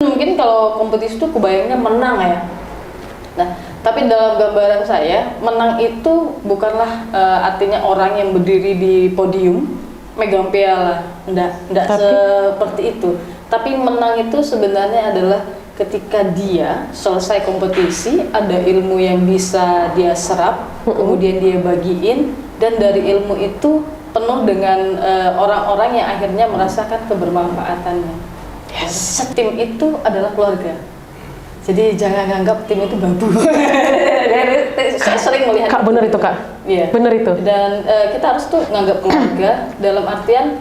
Mungkin kalau kompetisi itu kebayangnya menang ya. Nah, tapi dalam gambaran saya, menang itu bukanlah artinya orang yang berdiri di podium megang piala. Enggak seperti itu. Tapi menang itu sebenarnya adalah ketika dia selesai kompetisi, ada ilmu yang bisa dia serap, kemudian dia bagiin, dan dari ilmu itu penuh dengan orang-orang yang akhirnya merasakan kebermanfaatannya. Yes. Tim itu adalah keluarga. Jadi jangan anggap tim itu bambu. Saya sering melihat. Kak, bener itu Kak. Iya. Bener itu. Dan kita harus tuh nganggap keluarga dalam artian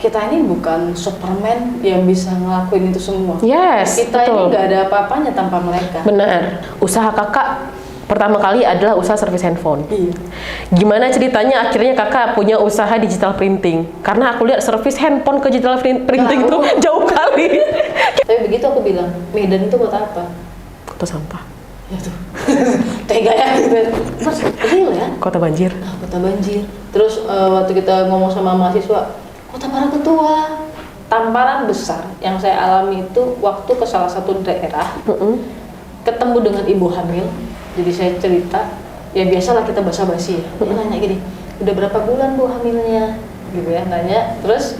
kita ini bukan Superman yang bisa ngelakuin itu semua. Yes. Kita betul. ini nggak ada apa-apanya tanpa mereka. Benar. Usaha kakak pertama kali adalah usaha servis handphone. Iya. Gimana ceritanya akhirnya kakak punya usaha digital printing? Karena aku lihat servis handphone ke digital printing tuh jauh kali. Tapi begitu aku bilang, Medan itu kota apa? Kota sampah. Ya tuh, tega ya gitu. Mas, real ya? Kota banjir. Nah, kota banjir. Terus waktu kita ngomong sama mahasiswa, kota Parangketua. Tamparan besar yang saya alami itu waktu ke salah satu daerah, ketemu dengan ibu hamil. Jadi saya cerita, ya biasalah kita basa-basi ya. Dia nanya gini, udah berapa bulan bu hamilnya? Gitu ya, nanya. Terus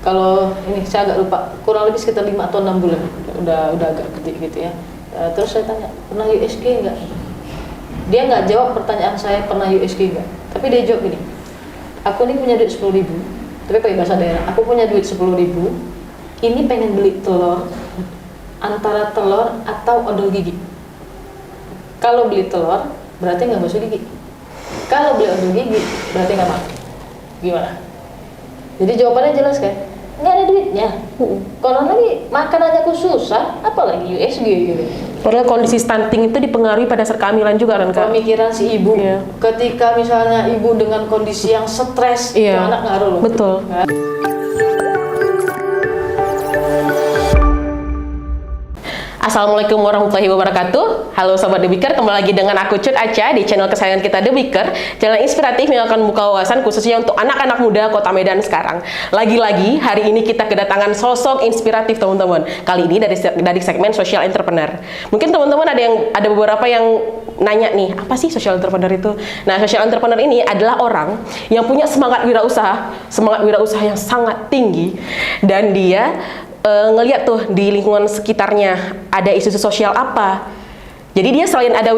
kalau ini saya agak lupa, kurang lebih sekitar 5 atau 6 bulan. Udah agak gede gitu ya. Terus saya tanya, pernah USG enggak? Dia nggak jawab pertanyaan saya pernah USG enggak. Tapi dia jawab gini, aku ini punya duit 10.000, tapi pakai bahasa daerah. Aku punya duit 10.000, ini pengen beli telur, antara telur atau odol gigi. Kalau beli telur, berarti nggak basuh gigi. Kalau beli odol gigi, berarti nggak makan. Gimana? Jadi jawabannya jelas kan? Nggak ada duitnya. Kalau lagi makan aja aku susah, apalagi USG gitu. Padahal kondisi stunting itu dipengaruhi pada saat kehamilan juga kan Kak? Pemikiran si ibu. Iya. Ketika misalnya ibu dengan kondisi yang stres, itu Iya. anak ngaruh loh. Betul. Nah. Assalamualaikum warahmatullahi wabarakatuh. Halo Sobat The Beaker, kembali lagi dengan aku Cut Aca di channel kesayangan kita The Beaker, channel inspiratif yang akan membuka wawasan khususnya untuk anak-anak muda Kota Medan sekarang. Lagi-lagi hari ini kita kedatangan sosok inspiratif teman-teman. Kali ini dari segmen social entrepreneur. Mungkin teman-teman ada beberapa yang nanya nih, apa sih social entrepreneur itu? Nah, social entrepreneur ini adalah orang yang punya semangat wirausaha yang sangat tinggi, dan dia ngelihat tuh di lingkungan sekitarnya ada isu sosial apa. Jadi dia selain ada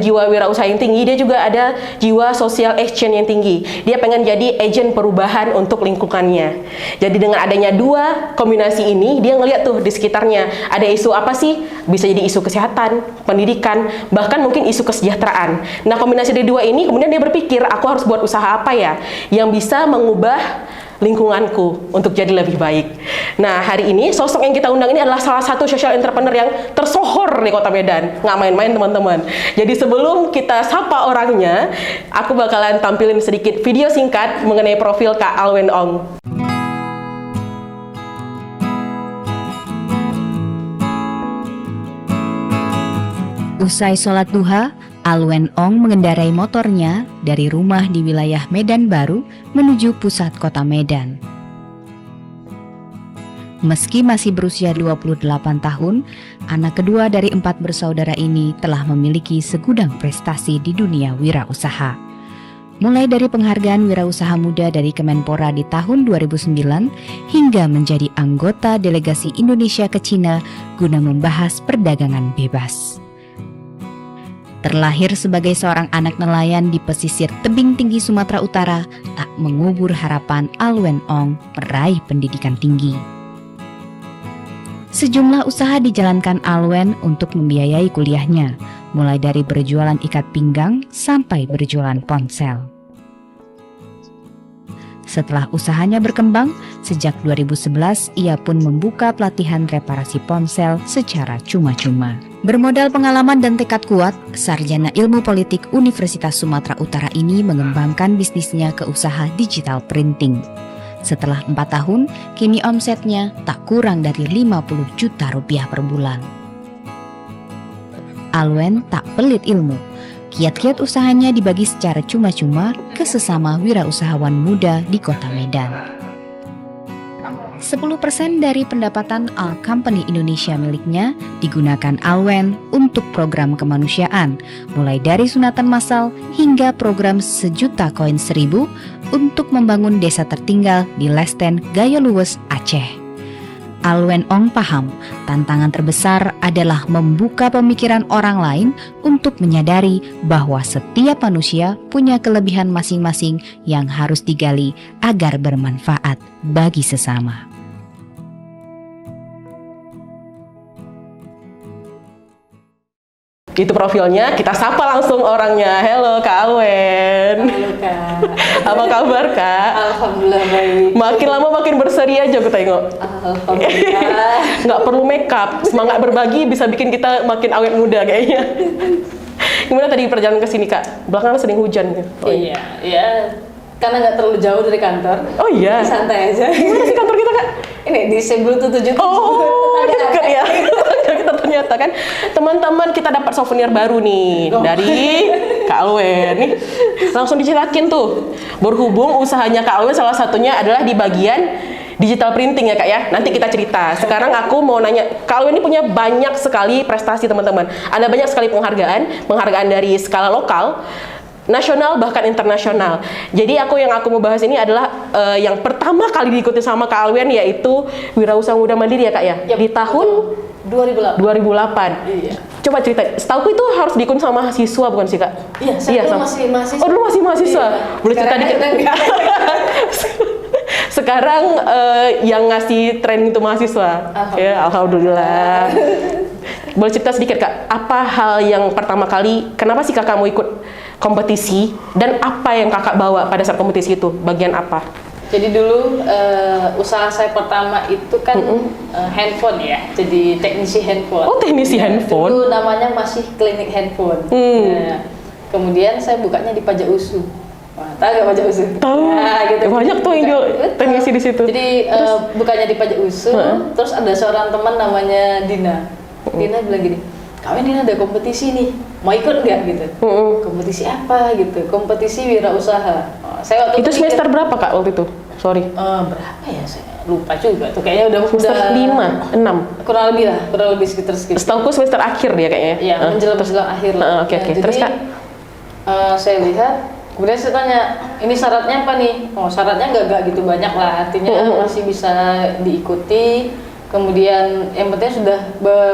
jiwa wirausaha yang tinggi, dia juga ada jiwa social action yang tinggi. Dia pengen jadi agen perubahan untuk lingkungannya. Jadi dengan adanya dua kombinasi ini, dia ngelihat tuh di sekitarnya ada isu apa sih? Bisa jadi isu kesehatan, pendidikan, bahkan mungkin isu kesejahteraan. Nah, kombinasi dari dua ini, kemudian dia berpikir, aku harus buat usaha apa ya yang bisa mengubah lingkunganku untuk jadi lebih baik. Nah, hari ini sosok yang kita undang ini adalah salah satu social entrepreneur yang tersohor di Kota Medan. Nggak main-main teman-teman. Jadi sebelum kita sapa orangnya, aku bakalan tampilin sedikit video singkat mengenai profil Kak Alwen Ong. Usai sholat duha, Alwen Ong mengendarai motornya dari rumah di wilayah Medan Baru menuju pusat kota Medan. Meski masih berusia 28 tahun, anak kedua dari 4 bersaudara ini telah memiliki segudang prestasi di dunia wirausaha. Mulai dari penghargaan wirausaha muda dari Kemenpora di tahun 2009 hingga menjadi anggota delegasi Indonesia ke Cina guna membahas perdagangan bebas. Terlahir sebagai seorang anak nelayan di pesisir tebing tinggi Sumatera Utara, tak mengubur harapan Alwen Ong meraih pendidikan tinggi. Sejumlah usaha dijalankan Alwen untuk membiayai kuliahnya, mulai dari berjualan ikat pinggang sampai berjualan ponsel. Setelah usahanya berkembang, sejak 2011 ia pun membuka pelatihan reparasi ponsel secara cuma-cuma. Bermodal pengalaman dan tekad kuat, sarjana ilmu politik Universitas Sumatera Utara ini mengembangkan bisnisnya ke usaha digital printing. Setelah 4 tahun, kini omsetnya tak kurang dari 50 juta rupiah per bulan. Alwen tak pelit ilmu. Kiat-kiat usahanya dibagi secara cuma-cuma ke sesama wirausahawan muda di Kota Medan. 10% dari pendapatan All Company Indonesia miliknya digunakan Alwen untuk program kemanusiaan, mulai dari sunatan massal hingga program 1.000.000 koin 1.000 untuk membangun desa tertinggal di Lesten, Gayo Luwes, Aceh. Alwen Ong paham, tantangan terbesar adalah membuka pemikiran orang lain untuk menyadari bahwa setiap manusia punya kelebihan masing-masing yang harus digali agar bermanfaat bagi sesama. Itu profilnya, kita sapa langsung orangnya. Halo Kak Alwen. Halo Kak. Apa kabar Kak? Alhamdulillah baik. Makin lama makin berseri aja aku tengok. Alhamdulillah. Nggak perlu makeup, semangat berbagi bisa bikin kita makin awet muda kayaknya. Gimana tadi perjalanan ke sini Kak? Belakangan sering hujan. Iya, iya. Karena nggak terlalu jauh dari kantor. Oh iya. Santai aja. Gimana sih kantor kita Kak? Ini di Seblutu 7. Oh, deket ya. Kita ternyata kan teman-teman kita dapat souvenir baru nih dari Kak Alwen. Nih, langsung dicetakin tuh. Berhubung usahanya Kak Alwen salah satunya adalah di bagian digital printing ya Kak ya. Nanti kita cerita. Sekarang aku mau nanya, Kak Alwen ini punya banyak sekali prestasi teman-teman. Ada banyak sekali penghargaan dari skala lokal, nasional bahkan internasional. Jadi yang aku mau bahas ini adalah yang pertama kali diikuti sama Kak Alwen, yaitu Wirausaha Muda Mandiri ya Kak ya. Yap, di tahun 2008. 2008. Iya. Coba cerita. Setauku itu harus diikut sama mahasiswa bukan sih Kak? Iya, saya dulu sama. masih mahasiswa. Oh dulu masih mahasiswa. Iya. Boleh cerita Sekarang dikit? enggak. Sekarang yang ngasih training itu mahasiswa. Ya, alhamdulillah. Boleh cerita sedikit Kak, apa hal yang pertama kali, kenapa sih Kakak mau ikut kompetisi, dan apa yang Kakak bawa pada saat kompetisi itu, bagian apa? Jadi dulu usaha saya pertama itu kan handphone ya, jadi teknisi handphone. Oh, teknisi handphone. Dulu namanya masih klinik handphone. Nah, kemudian saya bukanya di Pajak Usu. Wah, tahu nggak Pajak Usu? Tahu. Nah, gitu. Banyak tuh yang jual teknisi di situ. Jadi bukannya di Pajak Usu, terus ada seorang teman namanya Dina. Dina bilang gini, "Kawin Dina ada kompetisi nih, mau ikut nggak?" gitu. Kompetisi apa gitu? Kompetisi wirausaha. Saya waktu Itu semester berapa Kak waktu itu? Sorry. Berapa ya, saya lupa juga tuh, kayaknya udah Semester 5, 6. kurang lebih sekitar segitu. Setauku semester akhir dia kayaknya. Iya, menjelang akhir lah. Oke. Jadi, Terus Kak? saya lihat, kemudian saya tanya, ini syaratnya apa nih? Oh, syaratnya nggak gitu banyak lah, artinya masih bisa diikuti. Kemudian yang penting sudah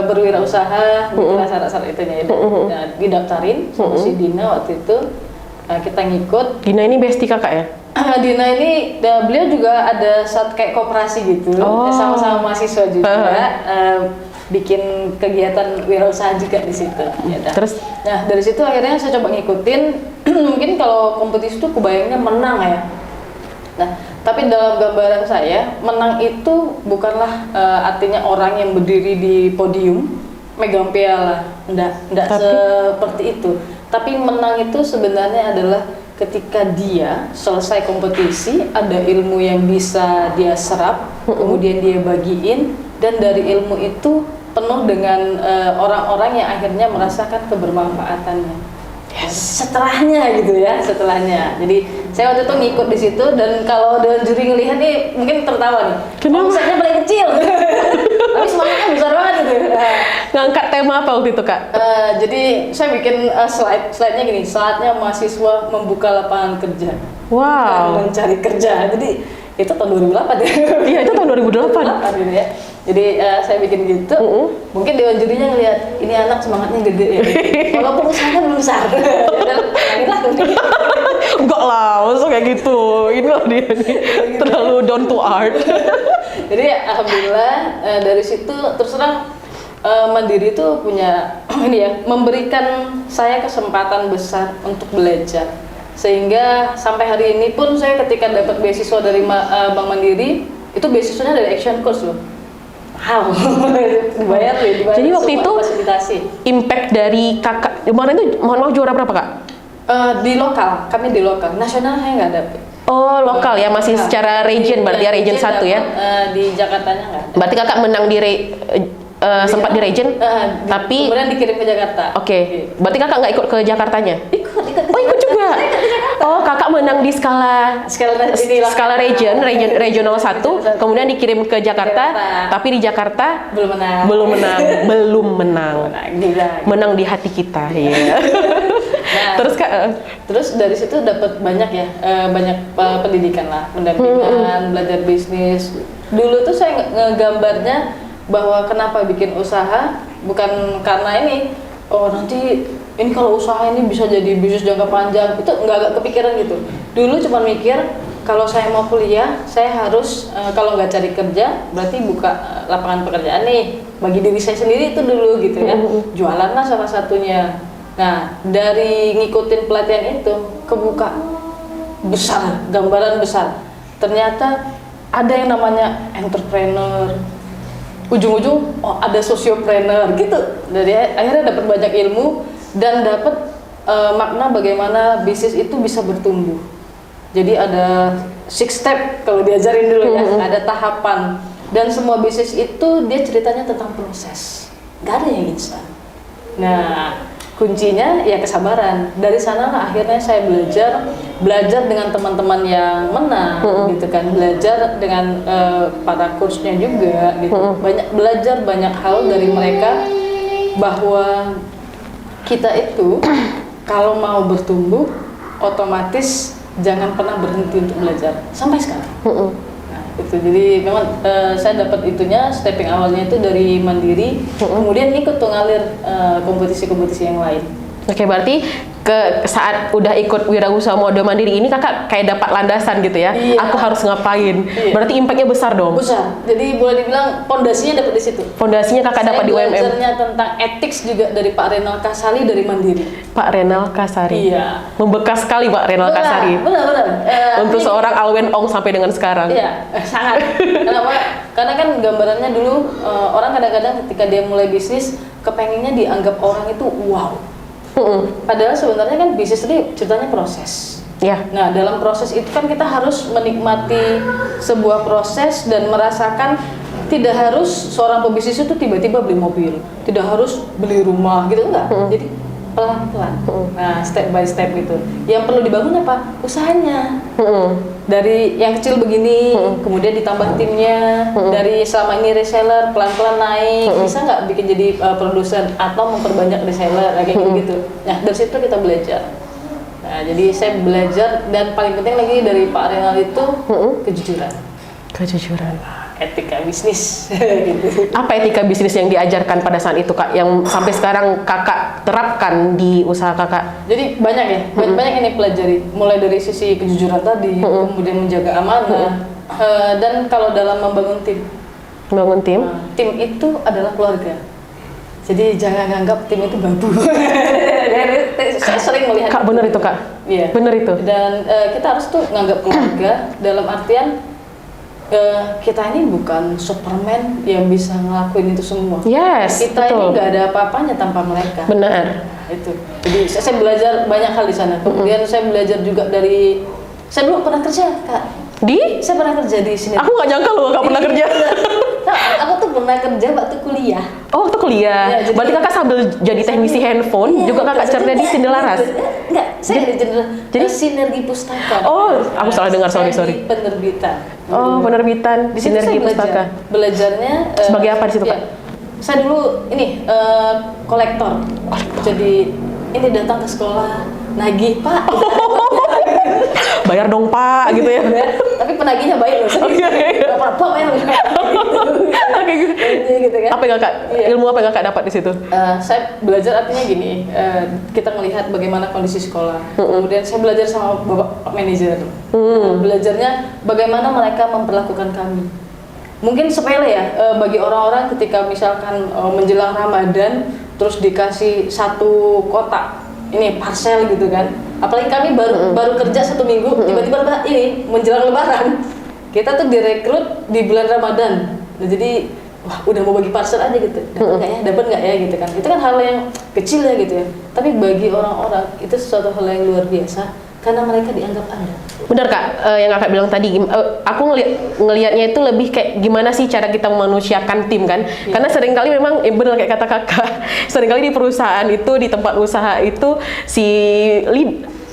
berwirausaha, gitulah syarat-syarat itunya ya. Nah, didaftarin sama si Dina waktu itu. Nah, kita ngikut. Dina ini bestie Kakak ya? Dina ini, beliau juga ada saat kayak koperasi gitu, sama-sama mahasiswa juga, bikin kegiatan wirausaha juga di situ. Ya, Terus? Nah dari situ akhirnya saya coba ngikutin. Mungkin kalau kompetisi itu kebayangnya menang ya. Nah tapi dalam gambaran saya, menang itu bukanlah artinya orang yang berdiri di podium megang piala, enggak seperti itu. Tapi menang itu sebenarnya adalah ketika dia selesai kompetisi, ada ilmu yang bisa dia serap, kemudian dia bagiin, dan dari ilmu itu penuh dengan orang-orang yang akhirnya merasakan kebermanfaatannya. Setelahnya gitu ya, setelahnya. Jadi saya waktu itu ngikut di situ, dan kalau ada juri ngelihat nih mungkin tertawa nih. Omsetnya paling kecil, tapi semangatnya besar banget gitu. Ngangkat tema apa waktu itu Kak? Jadi saya bikin slide-nya gini, saatnya mahasiswa membuka lapangan kerja. Wow. Bukan mencari kerja. Jadi itu tahun 2008 ya. Iya, itu tahun 2008. Gitu ya. Jadi saya bikin gitu. Mungkin dewan jurinya ngelihat ini anak semangatnya gede ya. Walaupun usahanya belum besar. Inilah Enggak lah, maksudnya kayak gitu. Inilah dia nih, terlalu down to art. Jadi alhamdulillah dari situ terus terang Mandiri itu punya ini ya, memberikan saya kesempatan besar untuk belajar. Sehingga sampai hari ini pun saya ketika dapat beasiswa dari Bank Mandiri, itu beasiswanya dari Action Course loh. Wow, dibayar loh, dibayar. Jadi waktu itu fasilitasi. Impact dari Kakak kemarin itu, mohon maaf, juara berapa Kak? Di lokal, kami di lokal. Nasional saya nggak dapet. Oh, lokal ya, masih secara region, berarti ya region 1 ya? Di Jakartanya nggak ada. Berarti Kakak menang di sempat di region, tapi kemudian dikirim ke Jakarta. Oke. Berarti Kakak nggak ikut ke Jakartanya? Ikut Oh, ikut juga. Jakarta. Oh, kakak menang di skala skala regional 1, kemudian dikirim ke Jakarta, tapi di Jakarta belum menang. Gila. menang di hati kita. Iya. Nah, Terus Kak, terus dari situ dapat banyak ya, banyak pendidikan lah, pendampingan, belajar bisnis. Dulu tuh saya ngegambarnya bahwa kenapa bikin usaha bukan karena ini, oh nanti ini kalau usaha ini bisa jadi bisnis jangka panjang, itu nggak kepikiran gitu. Dulu cuma mikir kalau saya mau kuliah, saya harus kalau nggak cari kerja, berarti buka lapangan pekerjaan nih bagi diri saya sendiri itu dulu gitu ya. Jualan lah salah satunya. Nah, dari ngikutin pelatihan itu kebuka besar, gambaran besar. Ternyata ada yang namanya entrepreneur. Ujung-ujung ada sociopreneur gitu. Dari akhirnya dapat banyak ilmu dan dapat makna bagaimana bisnis itu bisa bertumbuh. Jadi ada 6 step kalau diajarin dulu ya, ada tahapan. Dan semua bisnis itu dia ceritanya tentang proses. Gak ada yang instan. Nah, kuncinya ya kesabaran. Dari sanalah akhirnya saya belajar dengan teman-teman yang menang gitu kan, belajar dengan para coachnya juga gitu. Belajar banyak hal dari mereka bahwa kita itu kalau mau bertumbuh otomatis jangan pernah berhenti untuk belajar sampai sekarang. Nah, itu jadi memang saya dapat itunya, stepping awalnya itu dari mandiri, kemudian ikut tuh ngalir kompetisi-kompetisi yang lain. Oke, berarti saat udah ikut wirausaha mode mandiri ini kakak kayak dapat landasan gitu ya. Iya. Aku harus ngapain. Iya. Berarti impactnya besar dong. Besar. Jadi boleh dibilang pondasinya dapat di situ. Fondasinya kakak dapat di UMM. Saya belajarnya tentang ethics juga dari Pak Renal Kasali dari Mandiri. Pak Renal Kasari. Iya. Membekas sekali Pak Renal Kasari. Benar. Untuk seorang Alwen Ong sampai dengan sekarang. Iya, sangat. Kenapa? Karena kan gambarannya dulu orang kadang-kadang ketika dia mulai bisnis kepengennya dianggap orang itu wow. Padahal sebenarnya kan bisnis ini ceritanya proses. Ya. Nah, dalam proses itu kan kita harus menikmati sebuah proses dan merasakan tidak harus seorang pebisnis itu tiba-tiba beli mobil, tidak harus beli rumah gitu, enggak. Jadi pelan-pelan. Nah, step by step gitu. Yang perlu dibangun apa? Usahanya. Dari yang kecil begini, kemudian ditambah timnya, dari selama ini reseller pelan-pelan naik, bisa nggak bikin jadi produsen atau memperbanyak reseller kayak gitu. Nah, dari situ kita belajar. Nah, jadi saya belajar dan paling penting lagi dari Pak Renal itu kejujuran. Kejujuran. Etika bisnis. Gitu. Apa etika bisnis yang diajarkan pada saat itu Kak, yang sampai sekarang kakak terapkan di usaha kakak? Jadi banyak ya, banyak yang dipelajari. Mulai dari sisi kejujuran tadi, kemudian menjaga amanah, dan kalau dalam membangun tim. Membangun tim? Tim itu adalah keluarga. Jadi jangan anggap tim itu bambu. Saya sering melihat. Kak, bener itu Kak? Iya. Bener itu. Dan kita harus tuh nganggap keluarga dalam artian kita ini bukan Superman yang bisa ngelakuin itu semua. Yes, kita betul. ini nggak ada apa-apanya tanpa mereka. Benar. Itu. Jadi saya belajar banyak hal di sana. Kemudian saya belajar juga dari, saya dulu pernah kerja Kak. Saya pernah kerja di sini. Aku nggak nyangka loh Kak pernah kerja. Nah, aku tuh pernah kerja waktu kuliah. Oh, waktu kuliah. Ya, jadi- Berarti kakak sambil jadi teknisi handphone, Iya, juga kakak jadi kerja di Sindelaras. Enggak, saya di Jendela. Jadi- Sinergi Pustaka. Oh, aku salah dengar, Saya sorry. di penerbitan. Oh, penerbitan Di situ Sinergi saya Pustaka. Belajarnya Sebagai apa di situ, ya, Kak? Saya dulu ini kolektor. Jadi ini datang ke sekolah, nagih, Pak. Bayar dong Pak, gitu ya. Tapi penagihnya baik loh. Oh, iya, iya. Gak apa-apa ya. Oke, gitu. Gitu kan. Apa yang kakak, Iya. ilmu apa yang kakak dapat di situ? Saya belajar artinya gini, kita melihat bagaimana kondisi sekolah. Kemudian saya belajar sama bapak manajer. Belajarnya bagaimana mereka memperlakukan kami. Mungkin sepele ya bagi orang-orang ketika misalkan menjelang Ramadan terus dikasih satu kotak ini parcel gitu kan. Apalagi kami baru kerja 1 minggu, tiba-tiba ini menjelang Lebaran. Kita tuh direkrut di bulan Ramadan. Nah, jadi wah udah mau bagi parcel aja gitu, dapat nggak ya gitu kan. Itu kan hal yang kecil ya gitu ya, tapi bagi orang-orang itu sesuatu hal yang luar biasa karena mereka dianggap ada. Benar Kak, yang kakak bilang tadi, aku ngelihatnya itu lebih kayak gimana sih cara kita memanusiakan tim kan. Karena seringkali memang benar kayak kata kakak, seringkali di perusahaan itu, di tempat usaha itu si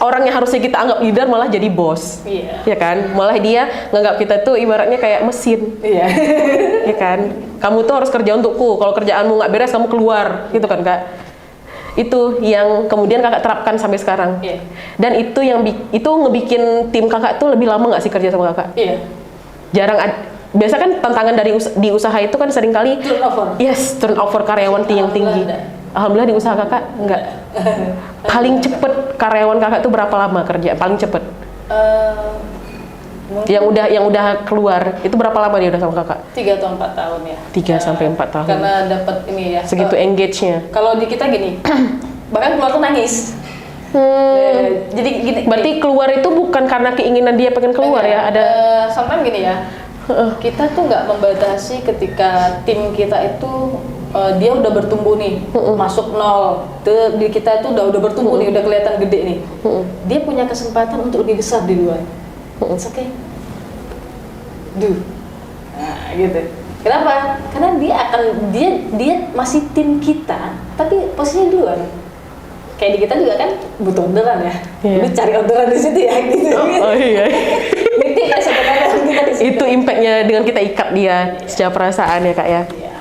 orang yang harusnya kita anggap leader malah jadi bos. Iya. Ya kan? Malah dia nganggap kita tuh ibaratnya kayak mesin. Iya. Ya kan? Kamu tuh harus kerja untukku. Kalau kerjaanmu nggak beres, kamu keluar, gitu kan kak? Itu yang kemudian kakak terapkan sampai sekarang. Iya. Dan itu yang itu ngebikin tim kakak tuh lebih lama nggak sih kerja sama kakak? Iya. Biasa kan tantangan di usaha itu kan seringkali Turnover. yes, turnover karyawan yang tinggi. Alhamdulillah di usaha kakak enggak. Paling cepet karyawan kakak tuh berapa lama kerja? Paling cepet? Yang udah keluar itu berapa lama dia udah sama kakak? 3 atau 4 tahun ya. 3 sampai 4 tahun. Karena dapat ini ya. Segitu engage-nya. Kalau di kita gini, bahkan keluar tuh nangis. Jadi gini. Berarti keluar itu bukan karena keinginan dia pengen keluar ya? Ada sometimes gini ya. Kita tuh nggak membatasi ketika tim kita itu dia udah bertumbuh nih, masuk 0. Di kita itu udah bertumbuh nih, udah kelihatan gede nih. Dia punya kesempatan untuk lebih besar di luar. It's okay. Nah, gitu. Kenapa? Karena dia masih tim kita, tapi posisinya di luar. Kayak di kita juga kan butuh orderan ya. Lu cari orderan di situ ya gitu. Oh iya. Ngerti kan sebenarnya kita di situ. Itu impactnya dengan kita ikat dia secara perasaan ya kak ya. Iya.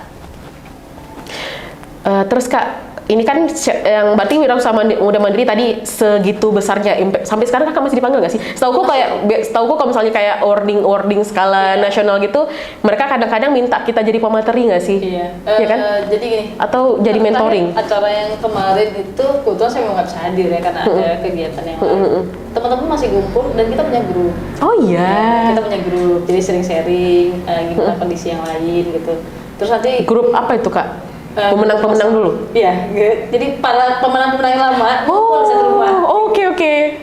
Terus kak, ini kan yang berarti Wirausaha Muda Mandiri tadi segitu besarnya impact. Sampai sekarang kakak masih dipanggil nggak sih? Setahuku kalau misalnya kayak wording skala nasional gitu, mereka kadang-kadang minta kita jadi pemateri nggak sih? Iya. Iya kan? Jadi gini. Atau jadi mentoring? Acara yang kemarin itu kebetulan saya nggak bisa hadir ya karena ada kegiatan yang lain. Teman-teman masih kumpul dan kita punya grup. Oh iya. Kita punya grup, jadi sering sharing gimana kondisi yang lain gitu. Terus nanti Grup apa itu kak? Pemenang-pemenang dulu? Iya, jadi para pemenang-pemenang yang lama kumpul di satu rumah. Oke.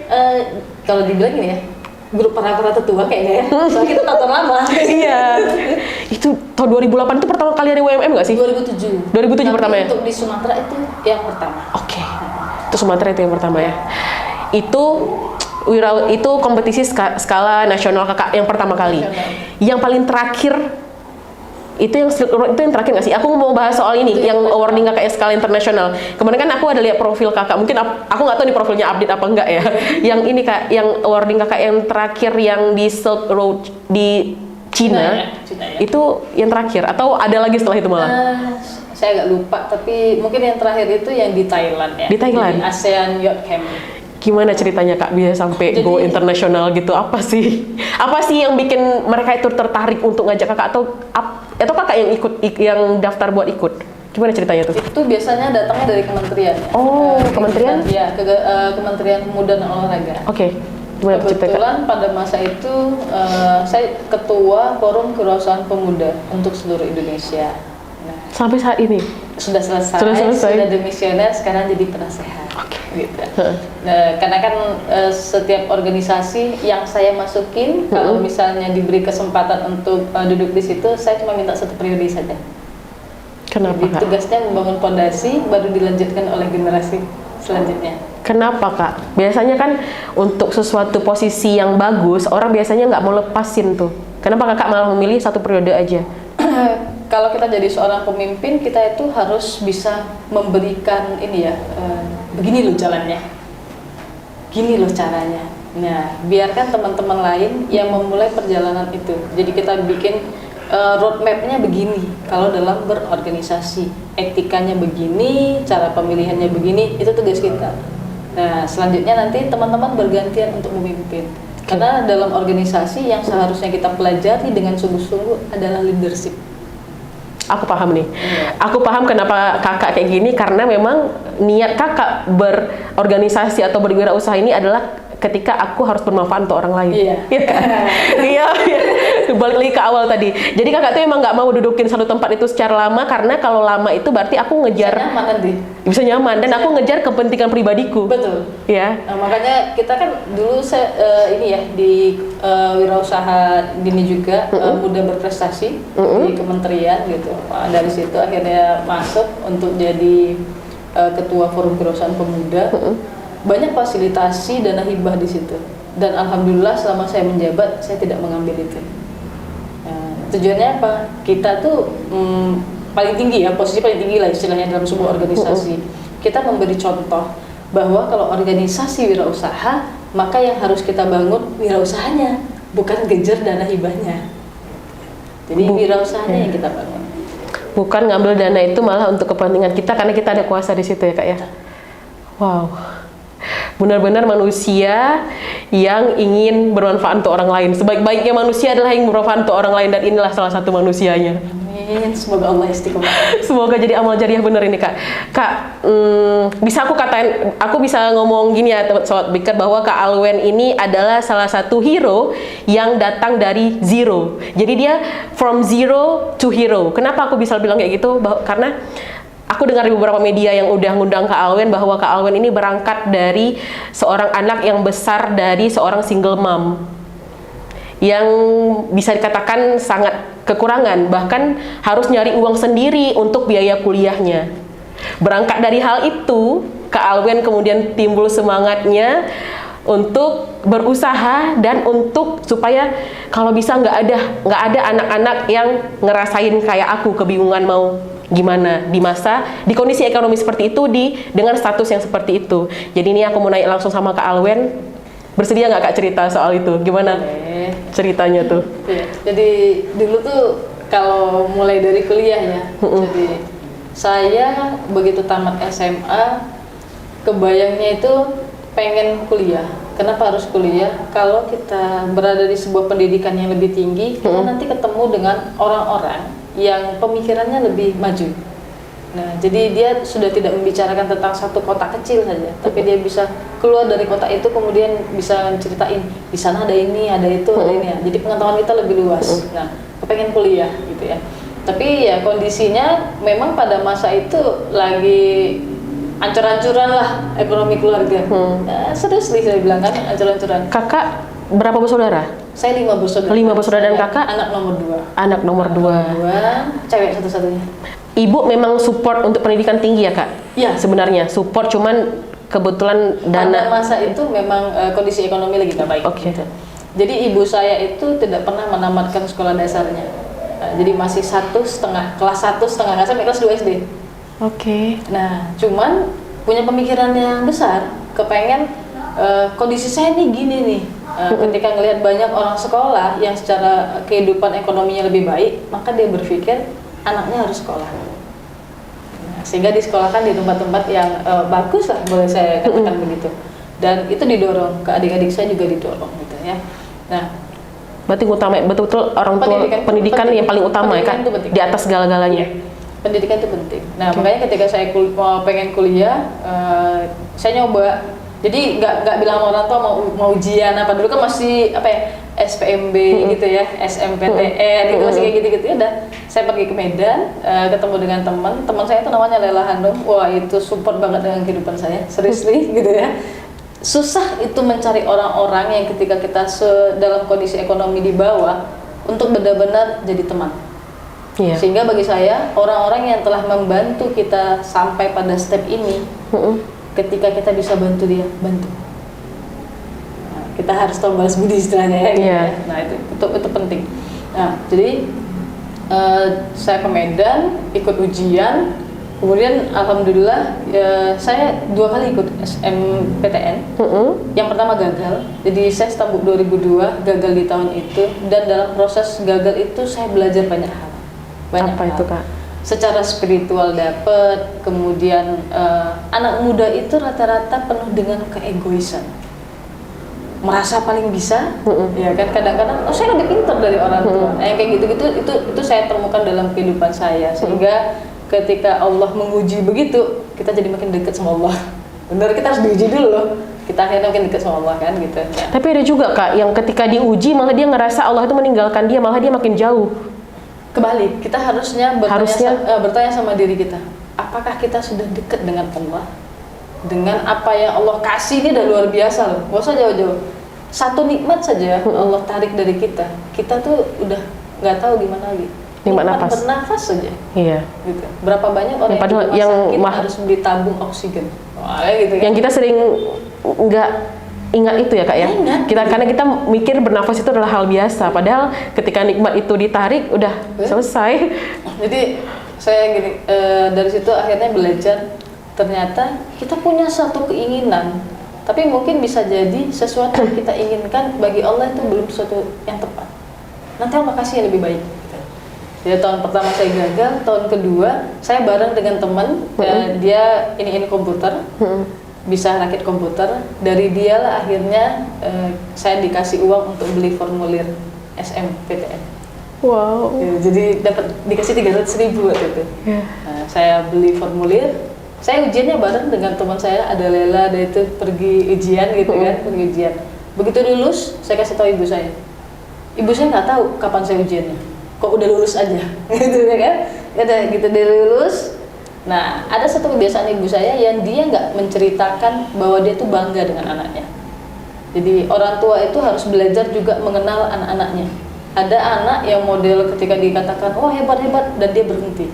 Kalau dibilang gini ya, grup para tetua kayaknya ya. Soalnya kita tonton lama. Iya. Itu tahun 2008 itu pertama kali ada WMM nggak sih? 2007. 2007 pertama ya? Untuk di Sumatera itu yang pertama. Oke. Itu Sumatera itu yang pertama ya. Itu kompetisi skala nasional kakak yang pertama kali. Yang paling terakhir itu yang terakhir nggak sih? Aku mau bahas soal ini yang awarding kakak skala internasional. Kemarin kan aku ada lihat profil kakak. Mungkin aku nggak tahu nih profilnya update apa enggak ya. Yang ini kak, yang awarding kakak yang terakhir yang di Silk Road di Cina ya. Itu yang terakhir atau ada lagi setelah itu malah? Saya agak lupa, tapi mungkin yang terakhir itu yang di Thailand ya. Di Thailand? Di ASEAN Youth Camp. Gimana ceritanya kak bisa sampai go internasional gitu? Apa sih yang bikin mereka itu tertarik untuk ngajak kakak atau kakak yang ikut yang daftar buat ikut? Gimana ceritanya tuh? Itu biasanya datangnya dari kementerian. Oh, kementerian? Iya, Kementerian Pemuda dan Olahraga. Oke. Gimana ceritanya? Kebetulan pada masa itu saya ketua Forum Kewirausahaan Pemuda untuk seluruh Indonesia. Nah, sampai saat ini sudah selesai. Sudah demisioner, sekarang jadi penasehat. Oke. Gitu. Nah, karena kan setiap organisasi yang saya masukin, kalau misalnya diberi kesempatan untuk duduk di situ, saya cuma minta 1 periode saja. Kenapa Jadi, kak? tugasnya membangun fondasi, baru dilanjutkan oleh generasi selanjutnya. Kenapa kak? Biasanya kan untuk sesuatu posisi yang bagus, orang biasanya nggak mau lepasin tuh. Kenapa kakak malah memilih 1 periode aja? Kalau kita jadi seorang pemimpin, kita itu harus bisa memberikan ini ya, begini loh jalannya, gini loh caranya. Nah, biarkan teman-teman lain yang memulai perjalanan itu. Jadi kita bikin roadmap-nya begini. Kalau dalam berorganisasi, etikanya begini, cara pemilihannya begini, itu tugas kita. Nah, selanjutnya nanti teman-teman bergantian untuk memimpin. Karena dalam organisasi yang seharusnya kita pelajari dengan sungguh-sungguh adalah leadership. Aku paham nih. Aku paham kenapa kakak kayak gini, karena memang niat kakak berorganisasi atau berwirausaha ini adalah ketika aku harus bermanfaat untuk orang lain. Iya. Iya kan? Iya. Balik lagi ke awal tadi. Jadi kakak tuh emang nggak mau dudukin satu tempat itu secara lama, karena kalau lama itu berarti aku ngejar Nyaman nanti. bisa nyaman dan aku ngejar kepentingan pribadiku. Betul. Ya. Nah, makanya kita kan dulu ini ya di wirausaha dini juga muda berprestasi di kementerian gitu. Nah, dari situ akhirnya masuk untuk jadi ketua Forum Kewirausahaan Pemuda. Banyak fasilitasi dana hibah di situ. Dan alhamdulillah selama saya menjabat saya tidak mengambil itu. Tujuannya apa? Kita tuh paling tinggi ya, posisi paling tinggi lah istilahnya dalam sebuah organisasi. Kita memberi contoh bahwa kalau organisasi wirausaha, maka yang harus kita bangun wirausahanya, bukan gejar dana hibahnya. Jadi wirausahanya yang kita bangun. Bukan ngambil dana itu malah untuk kepentingan kita karena kita ada kuasa di situ ya Kak ya. Wow. Benar-benar manusia yang ingin bermanfaat untuk orang lain. Sebaik-baiknya manusia adalah yang bermanfaat untuk orang lain, dan inilah salah satu manusianya. Amin. Semoga Allah istiqomah. Semoga jadi amal jariah bener ini Kak. Kak, bisa aku bisa ngomong gini ya Sobat Biker, bahwa Kak Alwen ini adalah salah satu hero yang datang dari zero. Jadi dia from zero to hero. Kenapa aku bisa bilang kayak gitu? Karena aku dengar di beberapa media yang udah ngundang Kak Alwen bahwa Kak Alwen ini berangkat dari seorang anak yang besar dari seorang single mom yang bisa dikatakan sangat kekurangan, bahkan harus nyari uang sendiri untuk biaya kuliahnya. Berangkat dari hal itu, Kak Alwen kemudian timbul semangatnya untuk berusaha dan untuk supaya kalau bisa nggak ada anak-anak yang ngerasain kayak aku, kebingungan mau gimana di kondisi ekonomi seperti itu, dengan status yang seperti itu. Jadi ini aku mau nanya langsung sama Kak Alwen, bersedia nggak Kak cerita soal itu? Gimana ceritanya tuh? Ya, jadi dulu tuh kalau mulai dari kuliah ya, jadi saya begitu tamat SMA, kebayangnya itu pengen kuliah. Kenapa harus kuliah? Kalau kita berada di sebuah pendidikan yang lebih tinggi, kita nanti ketemu dengan orang-orang yang pemikirannya lebih maju. Nah, jadi dia sudah tidak membicarakan tentang satu kota kecil saja, tapi dia bisa keluar dari kota itu, kemudian bisa ceritain di sana ada ini, ada itu, ada ini ya. Jadi pengetahuan kita lebih luas. Nah, kepengen kuliah gitu ya. Tapi ya kondisinya memang pada masa itu lagi ancur-ancuran lah ekonomi keluarga. Serius nih saya bilang kan, ancur-ancuran. Kakak berapa bersaudara? Saya 5 bersaudara. 5 bersaudara dan kakak? Anak nomor 2. Anak nomor 2. Cewek satu-satunya. Ibu memang support untuk pendidikan tinggi ya Kak? Iya. Sebenarnya support, cuman kebetulan pada masa itu memang kondisi ekonomi lagi nggak baik. Oke. Gitu. Jadi ibu saya itu tidak pernah menamatkan sekolah dasarnya. Jadi masih kelas 1,5 nggak sampai kelas 2 SD. Oke. Nah, cuman punya pemikiran yang besar, kepengen kondisi saya nih gini nih. Ketika ngelihat banyak orang sekolah yang secara kehidupan ekonominya lebih baik, maka dia berpikir anaknya harus sekolah. Nah, sehingga disekolahkan di tempat-tempat yang bagus lah, boleh saya katakan begitu. Dan itu didorong, ke adik-adik saya juga didorong gitu ya. Nah, berarti utama betul-betul orang tua pendidikan yang paling utama ya Kak, di atas segala-galanya. Pendidikan itu penting. Nah, makanya ketika saya pengen kuliah, saya nyoba. Jadi nggak bilang sama orang tua mau ujian apa, dulu kan masih apa ya, SPMB gitu ya, SMPTN gitu, masih kayak gitu-gitu ya. Udah saya pergi ke Medan, ketemu dengan teman saya itu namanya Lela Handung. Wah, itu support banget dengan kehidupan saya, seriously gitu ya. Susah itu mencari orang-orang yang ketika kita dalam kondisi ekonomi di bawah untuk benar-benar jadi teman. Yeah. Sehingga bagi saya, orang-orang yang telah membantu kita sampai pada step ini, ketika kita bisa bantu dia, bantu. Nah, kita harus tahu balas budi istilahnya ya. Gitu ya. Nah, itu penting. Nah, jadi saya ke Medan, ikut ujian, kemudian alhamdulillah saya 2 kali ikut SMPTN. Yang pertama gagal, jadi saya stabuk 2002, gagal di tahun itu, dan dalam proses gagal itu saya belajar banyak hal. Apa itu Kak? Secara spiritual dapet, kemudian anak muda itu rata-rata penuh dengan keegoisan, merasa paling bisa, ya kan, kadang-kadang saya lebih pintar dari orang tua, yang kayak gitu-gitu itu saya temukan dalam kehidupan saya, sehingga ketika Allah menguji begitu, kita jadi makin dekat sama Allah. Benar, kita harus diuji dulu loh, kita akhirnya makin dekat sama Allah kan gitu. Ya. Tapi ada juga Kak yang ketika diuji malah dia ngerasa Allah itu meninggalkan dia, malah dia makin jauh. Kebalik, kita harusnya bertanya sama diri kita, apakah kita sudah dekat dengan Allah? Dengan apa yang Allah kasih ini udah luar biasa loh, gak usah jauh-jauh. Satu nikmat saja Allah tarik dari kita tuh udah nggak tahu gimana lagi. Nikmat bernafas saja. Iya. Gitu. Berapa banyak orang yang sakit harus beli tabung oksigen. Wah, gitu kan. Yang kita sering nggak ingat itu ya Kak ya. Karena kita mikir bernafas itu adalah hal biasa, padahal ketika nikmat itu ditarik udah selesai. Jadi saya gini, dari situ akhirnya belajar ternyata kita punya satu keinginan, tapi mungkin bisa jadi sesuatu yang kita inginkan bagi Allah itu belum sesuatu yang tepat. Nanti Allah kasih yang lebih baik. Jadi tahun pertama saya gagal, tahun kedua saya bareng dengan teman, dia ini komputer, bisa rakit komputer. Dari dia lah akhirnya saya dikasih uang untuk beli formulir SMPTN. Wow. Jadi dikasih 300.000 waktu itu. Nah, saya beli formulir, saya ujiannya bareng dengan teman saya, ada Lela, ada itu pergi ujian gitu kan, pergi ujian. Begitu lulus, saya kasih tahu ibu saya. Ibu saya nggak tahu kapan saya ujiannya. Kok udah lulus aja, gitu ya kan? Udah gitu dia lulus. Nah, ada satu kebiasaan ibu saya yang dia nggak menceritakan bahwa dia tuh bangga dengan anaknya. Jadi orang tua itu harus belajar juga mengenal anak-anaknya. Ada anak yang model ketika dikatakan, oh hebat dan dia berhenti.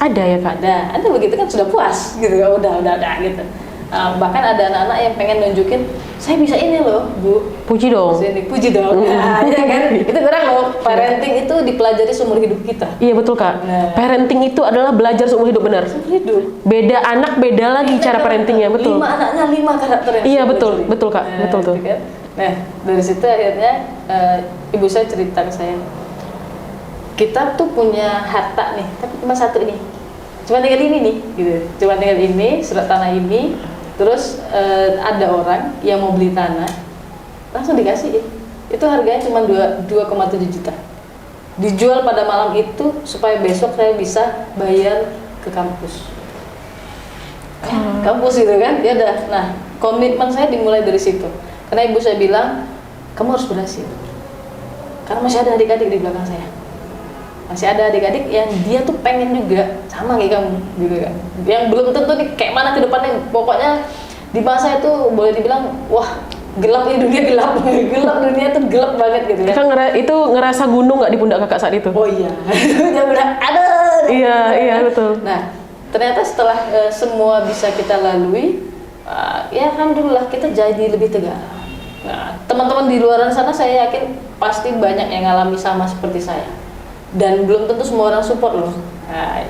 Ada ya Kak? Ada begitu kan sudah puas gitu, udah gitu. Bahkan ada anak-anak yang pengen nunjukin, saya bisa ini loh Bu. Puji dong. Sini, puji dong. Nah, ya kan? Itu kurang loh. Parenting itu dipelajari seumur hidup kita. Iya betul Kak. Nah. Parenting itu adalah belajar seumur hidup, benar. Seumur hidup. Beda anak beda lagi cara parentingnya, betul. 5 anaknya 5 karakter yang Iya betul Kak, betul tuh. Gitu kan? Nah, dari situ akhirnya ibu saya cerita ke saya, kita tuh punya harta nih, tapi cuma satu nih, cuma tinggal ini nih, gitu. Cuma tinggal ini, surat tanah ini, terus ada orang yang mau beli tanah, langsung dikasih. Itu harganya cuma 2,7 juta. Dijual pada malam itu supaya besok saya bisa bayar ke kampus. Kampus gitu kan, ya udah. Nah, komitmen saya dimulai dari situ. Karena ibu saya bilang, kamu harus berhasil. Karena masih ada adik-adik di belakang saya. Masih ada adik-adik yang dia tuh pengen juga sama kayak kamu, gitu kan. Yang belum tentu nih kayak mana ke depannya. Pokoknya di masa itu boleh dibilang, wah gelap ini dunia gelap, gelap dunia tuh gelap banget gitu ya. Kakak itu ngerasa gunung nggak di pundak kakak saat itu? Oh iya, dia bilang, ada. Iya betul. Nah, ternyata setelah semua bisa kita lalui, ya alhamdulillah kita jadi lebih tegar. Nah, teman-teman di luar sana saya yakin pasti banyak yang ngalami sama seperti saya. Dan belum tentu semua orang support loh. Nah,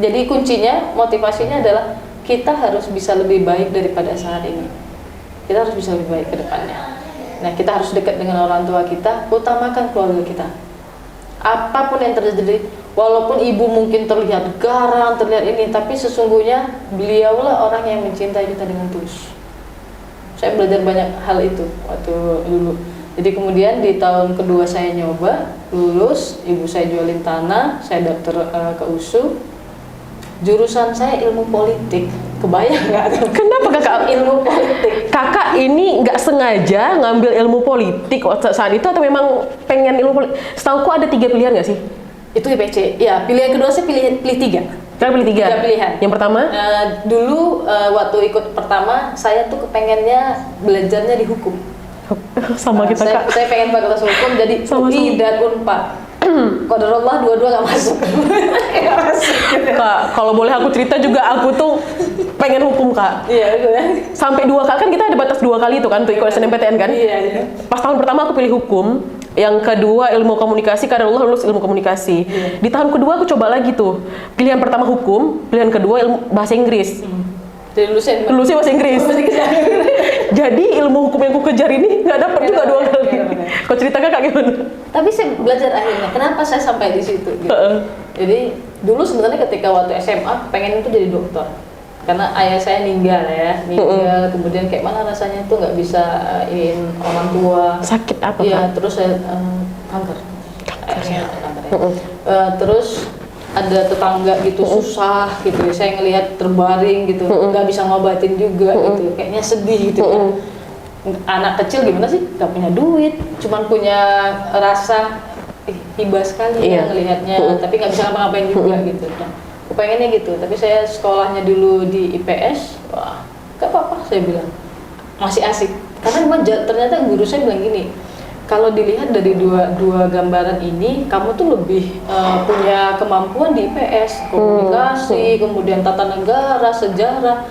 jadi kuncinya, motivasinya adalah kita harus bisa lebih baik daripada saat ini. Kita harus bisa lebih baik ke depannya. Nah, kita harus dekat dengan orang tua kita, utamakan keluarga kita. Apapun yang terjadi, walaupun ibu mungkin terlihat garang, terlihat ini, tapi sesungguhnya beliaulah orang yang mencintai kita dengan tulus. Saya belajar banyak hal itu waktu dulu. Jadi kemudian di tahun kedua saya nyoba, lulus, ibu saya jualin tanah, saya daftar ke USU. Jurusan saya ilmu politik. Kebayang nggak? Kenapa kakak ilmu politik? Kakak ini nggak sengaja ngambil ilmu politik saat itu atau memang pengen ilmu politik? Setauku ada 3 pilihan nggak sih? Itu IPC. Ya, pilihan kedua saya pilih 3. Kalian pilih 3? 3 pilihan. Yang pertama? Dulu waktu ikut pertama, saya tuh kepengennya belajarnya di hukum. Sama kita Kak. Saya pengen fakultas hukum, jadi UI dan Unpad. Qadarullah dua-dua nggak masuk. Kak, kalau boleh aku cerita juga, aku tuh pengen hukum Kak. Iya, gitu ya. Sampai 2 kali, kan kita ada batas 2 kali itu kan untuk ikut SNMPTN kan? Iya. Pas tahun pertama aku pilih hukum, yang kedua ilmu komunikasi, karena Allah lulus ilmu komunikasi. Di tahun kedua aku coba lagi tuh. Pilihan pertama hukum, pilihan kedua ilmu bahasa Inggris. Jadi lulusnya bahasa Inggris. Jadi ilmu hukum yang aku kejar ini nggak dapet juga 2 kali. Kau cerita Kakak gimana? Tapi saya belajar akhirnya. Kenapa saya sampai di situ? Gitu. Jadi dulu sebenarnya ketika waktu SMA pengen itu jadi dokter. Karena ayah saya meninggal, kemudian kayak mana rasanya tuh nggak bisa ingin orang tua. Sakit apa? Iya, Kak? terus saya kanker. Terus ada tetangga gitu susah gitu, saya ngelihat terbaring gitu, nggak bisa ngobatin juga gitu, kayaknya sedih gitu. Anak kecil gimana sih, nggak punya duit, cuman punya rasa hibah sekali ya ngelihatnya, tapi nggak bisa ngapa-ngapain juga gitu. Nah, aku pengennya gitu, tapi saya sekolahnya dulu di IPS, wah nggak apa-apa saya bilang, masih asik. Karena memang ternyata guru saya bilang gini, kalau dilihat dari dua gambaran ini, kamu tuh lebih punya kemampuan di IPS, komunikasi, kemudian tata negara, sejarah.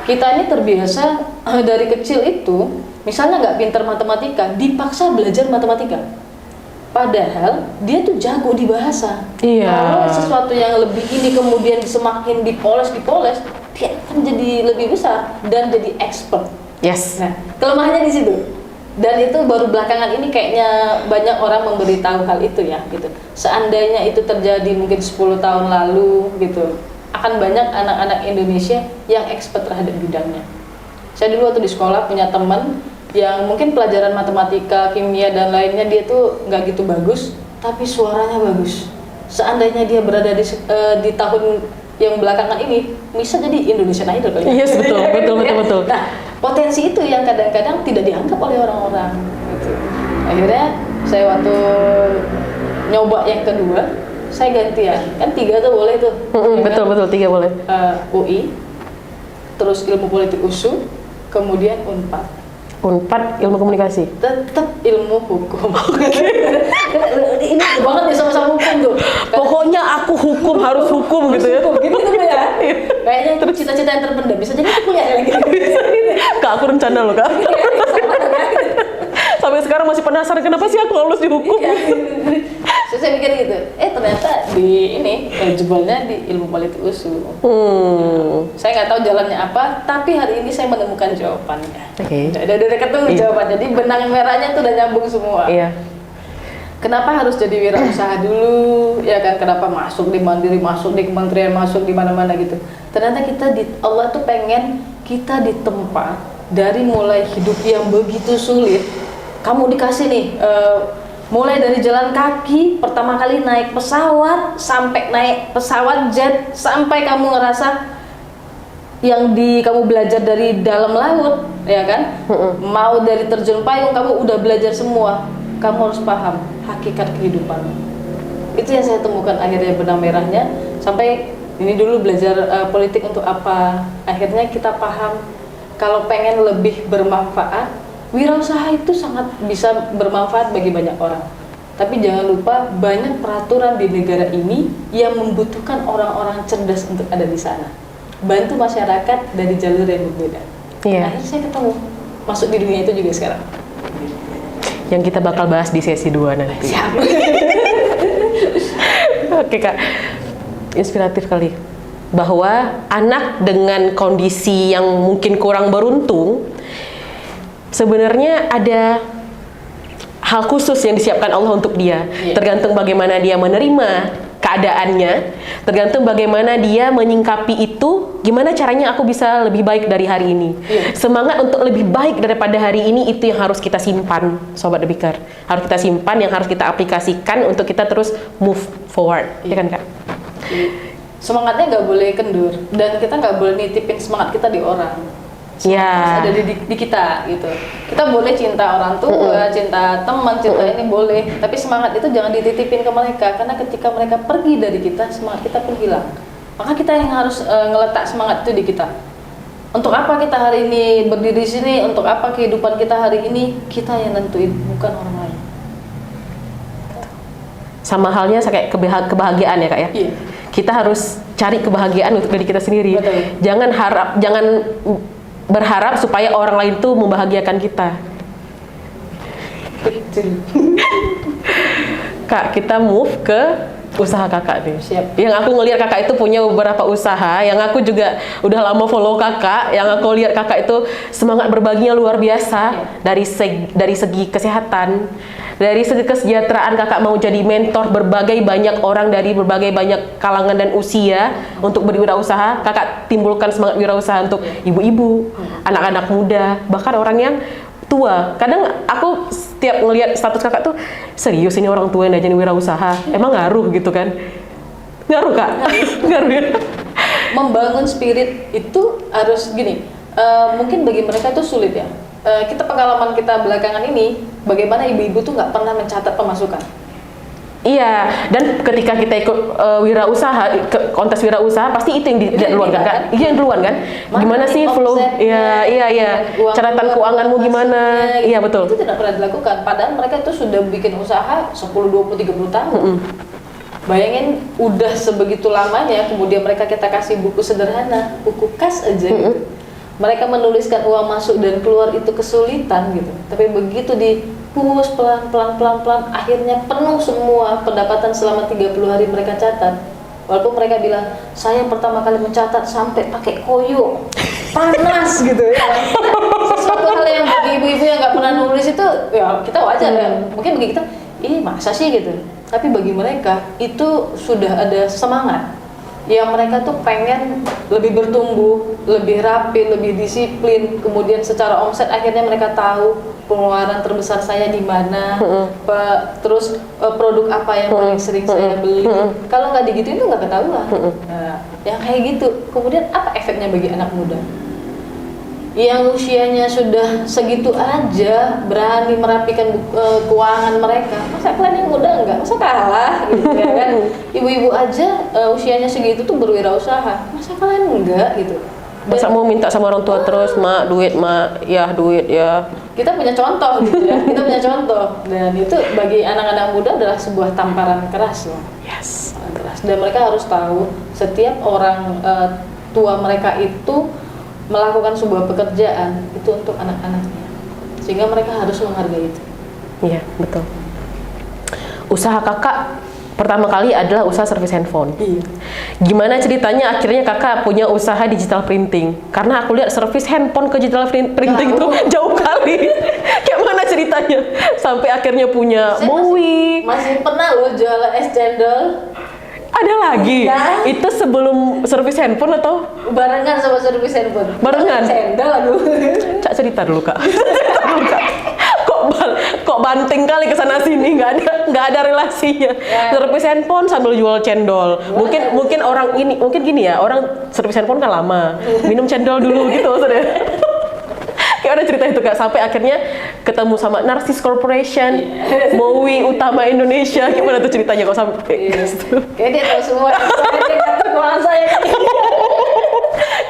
Kita ini terbiasa dari kecil itu, misalnya nggak pintar matematika, dipaksa belajar matematika. Padahal dia tuh jago di bahasa. Iya. Kalau sesuatu yang lebih ini kemudian semakin dipoles, kayak kan jadi lebih besar dan jadi expert. Yes. Nah, kelemahannya di situ. Dan itu baru belakangan ini kayaknya banyak orang memberitahu hal itu ya gitu. Seandainya itu terjadi mungkin 10 tahun lalu gitu, akan banyak anak-anak Indonesia yang expert terhadap bidangnya. Saya dulu waktu di sekolah punya teman yang mungkin pelajaran matematika, kimia dan lainnya dia tuh nggak gitu bagus, tapi suaranya bagus. Seandainya dia berada di tahun yang belakangan ini bisa jadi Indonesian Idol kali. Yes, betul. Nah, potensi itu yang kadang-kadang tidak dianggap oleh orang-orang gitu. Akhirnya saya waktu nyoba yang kedua, saya gantian. Kan 3 tuh boleh tuh. Betul, 3 boleh. UI, terus ilmu politik USU, kemudian Unpad. Unpad ilmu komunikasi. Tetap ilmu hukum. Ini banget ya sama-sama hukum tuh. Pokoknya aku hukum, harus hukum gitu ya. Gitu tuh ya. Kayaknya itu cita-cita yang terpendam. Bisa jadi aku kuliah lagi. Kak, aku rencana loh, Kak. Sampai sekarang masih penasaran kenapa sih aku lulus di hukum. Terus saya mikir gitu, ternyata di ini jebolnya di ilmu politik USU. Saya nggak tahu jalannya apa, tapi hari ini saya menemukan jawabannya. Oke. Udah dekat tuh jawabannya. Jadi benang merahnya tuh udah nyambung semua. Iya. Kenapa harus jadi wirausaha dulu? Ya kan, kenapa masuk di Mandiri, masuk di kementerian, masuk di mana-mana gitu. Ternyata Allah tuh pengen kita di tempat dari mulai hidup yang begitu sulit. Kamu dikasih nih mulai dari jalan kaki, pertama kali naik pesawat, sampai naik pesawat jet, sampai kamu ngerasa kamu belajar dari dalam laut, ya kan? Mau dari terjun payung, kamu udah belajar semua. Kamu harus paham hakikat kehidupan. Itu yang saya temukan akhirnya benang merahnya. Sampai ini dulu belajar politik untuk apa? Akhirnya kita paham kalau pengen lebih bermanfaat, wirausaha itu sangat bisa bermanfaat bagi banyak orang. Tapi jangan lupa banyak peraturan di negara ini yang membutuhkan orang-orang cerdas untuk ada di sana. Bantu masyarakat dari jalur yang berbeda. Iya. Akhirnya saya ketemu masuk di dunia itu juga sekarang. Yang kita bakal bahas di sesi 2 nanti. Siap. Oke, Kak. Inspiratif kali. Bahwa anak dengan kondisi yang mungkin kurang beruntung sebenarnya ada hal khusus yang disiapkan Allah untuk dia. Tergantung bagaimana dia menerima keadaannya, tergantung bagaimana dia menyingkapi itu, gimana caranya aku bisa lebih baik dari hari ini. Semangat untuk lebih baik daripada hari ini itu yang harus kita simpan, Sobat The Beaker. Harus kita simpan, yang harus kita aplikasikan untuk kita terus move forward, ya kan, Kak? Semangatnya nggak boleh kendur, dan kita nggak boleh nitipin semangat kita di orang. Harus ada di kita gitu. Kita boleh cinta orang tua, cinta teman, cinta ini boleh, tapi semangat itu jangan dititipin ke mereka, karena ketika mereka pergi dari kita, semangat kita pun hilang. Maka kita yang harus ngeletak semangat itu di kita. Untuk apa kita hari ini berdiri di sini? Untuk apa kehidupan kita hari ini? Kita yang nentuin, bukan orang lain. Sama halnya kayak kebahagiaan ya, Kak ya. Iya. Kita harus cari kebahagiaan untuk diri kita sendiri. Betul. Jangan berharap supaya orang lain tuh membahagiakan kita. Kak, kita move ke usaha kakak nih. Siap. Yang aku ngelihat kakak itu punya beberapa usaha, yang aku juga udah lama follow kakak, yang aku lihat kakak itu semangat berbaginya luar biasa. Dari segi kesehatan, dari segi kesejahteraan, kakak mau jadi mentor berbagai banyak orang dari berbagai banyak kalangan dan usia untuk berwirausaha. Kakak timbulkan semangat wirausaha untuk ibu-ibu, anak-anak muda, bahkan orang yang tua. Kadang aku setiap ngelihat status kakak tuh, serius ini orang tua yang jadi wirausaha, emang ngaruh gitu kan? Ngaruh, Kak? Ngaruh ya? Membangun spirit itu harus gini, mungkin bagi mereka itu sulit ya. Kita pengalaman kita belakangan ini, bagaimana ibu-ibu tuh nggak pernah mencatat pemasukan. Iya, dan ketika kita ikut kontes wirausaha, pasti itu yang dilihat duluan kan? Iya, yang duluan kan? Gimana sih flow? Iya. Catatan keuanganmu gimana? Iya, betul. Itu tidak pernah dilakukan, padahal mereka itu sudah bikin usaha 10, 20, 30 tahun. Bayangin, udah sebegitu lamanya, kemudian mereka kita kasih buku sederhana, buku kas aja gitu. Mereka menuliskan uang masuk dan keluar itu kesulitan gitu, tapi begitu push pelan, akhirnya penuh semua pendapatan selama 30 hari mereka catat. Walaupun mereka bilang, saya pertama kali mencatat sampai pakai koyo, panas gitu ya. Sesuatu hal yang bagi ibu-ibu yang nggak pernah nulis itu, ya kita wajar ya. Mungkin bagi kita, ih masa sih gitu. Tapi bagi mereka itu sudah ada semangat. Yang mereka tuh pengen lebih bertumbuh, lebih rapi, lebih disiplin. Kemudian secara omset akhirnya mereka tahu pengeluaran terbesar saya di mana, terus produk apa yang paling sering saya beli. Kalau nggak digituin tuh nggak ketahuan. Nah, yang kayak gitu. Kemudian apa efeknya bagi anak muda? Yang usianya sudah segitu aja berani merapikan keuangan mereka, masa kalian yang muda enggak? Masa kalah gitu ya kan? Ibu-ibu aja usianya segitu tuh berwirausaha, masa kalian enggak gitu? Masa mau minta sama orang tua terus, mak duit ya. Kita punya contoh gitu ya, kita punya contoh, dan itu bagi anak-anak muda adalah sebuah tamparan keras loh. Yes. Keras. Dan mereka harus tahu setiap orang tua mereka itu melakukan sebuah pekerjaan itu untuk anak-anaknya, sehingga mereka harus menghargai itu. Iya, betul. Usaha kakak pertama kali adalah usaha servis handphone. Iya. Gimana ceritanya akhirnya kakak punya usaha digital printing? Karena aku lihat servis handphone ke digital printing tuh jauh kali. Kayak mana ceritanya sampai akhirnya punya Mowi? Masih pernah loh jualan es cendol. Ada lagi? Ya. Itu sebelum servis handphone atau? Barengan sama servis handphone. Barengan? Cendol aduh. Cak cerita dulu kak. Kok banting kali kesana sini, nggak ada relasinya. Ya. Servis handphone sambil jual cendol. Mungkin orang ini mungkin gini ya, orang servis handphone kan lama, minum cendol dulu gitu maksudnya. Kayak ada cerita itu kak, sampai akhirnya ketemu sama Narsis Corporation, Mowi Utama Indonesia. Gimana tuh ceritanya kok sampai? Kayak dia tahu semua. Dia ngatur keuangan saya.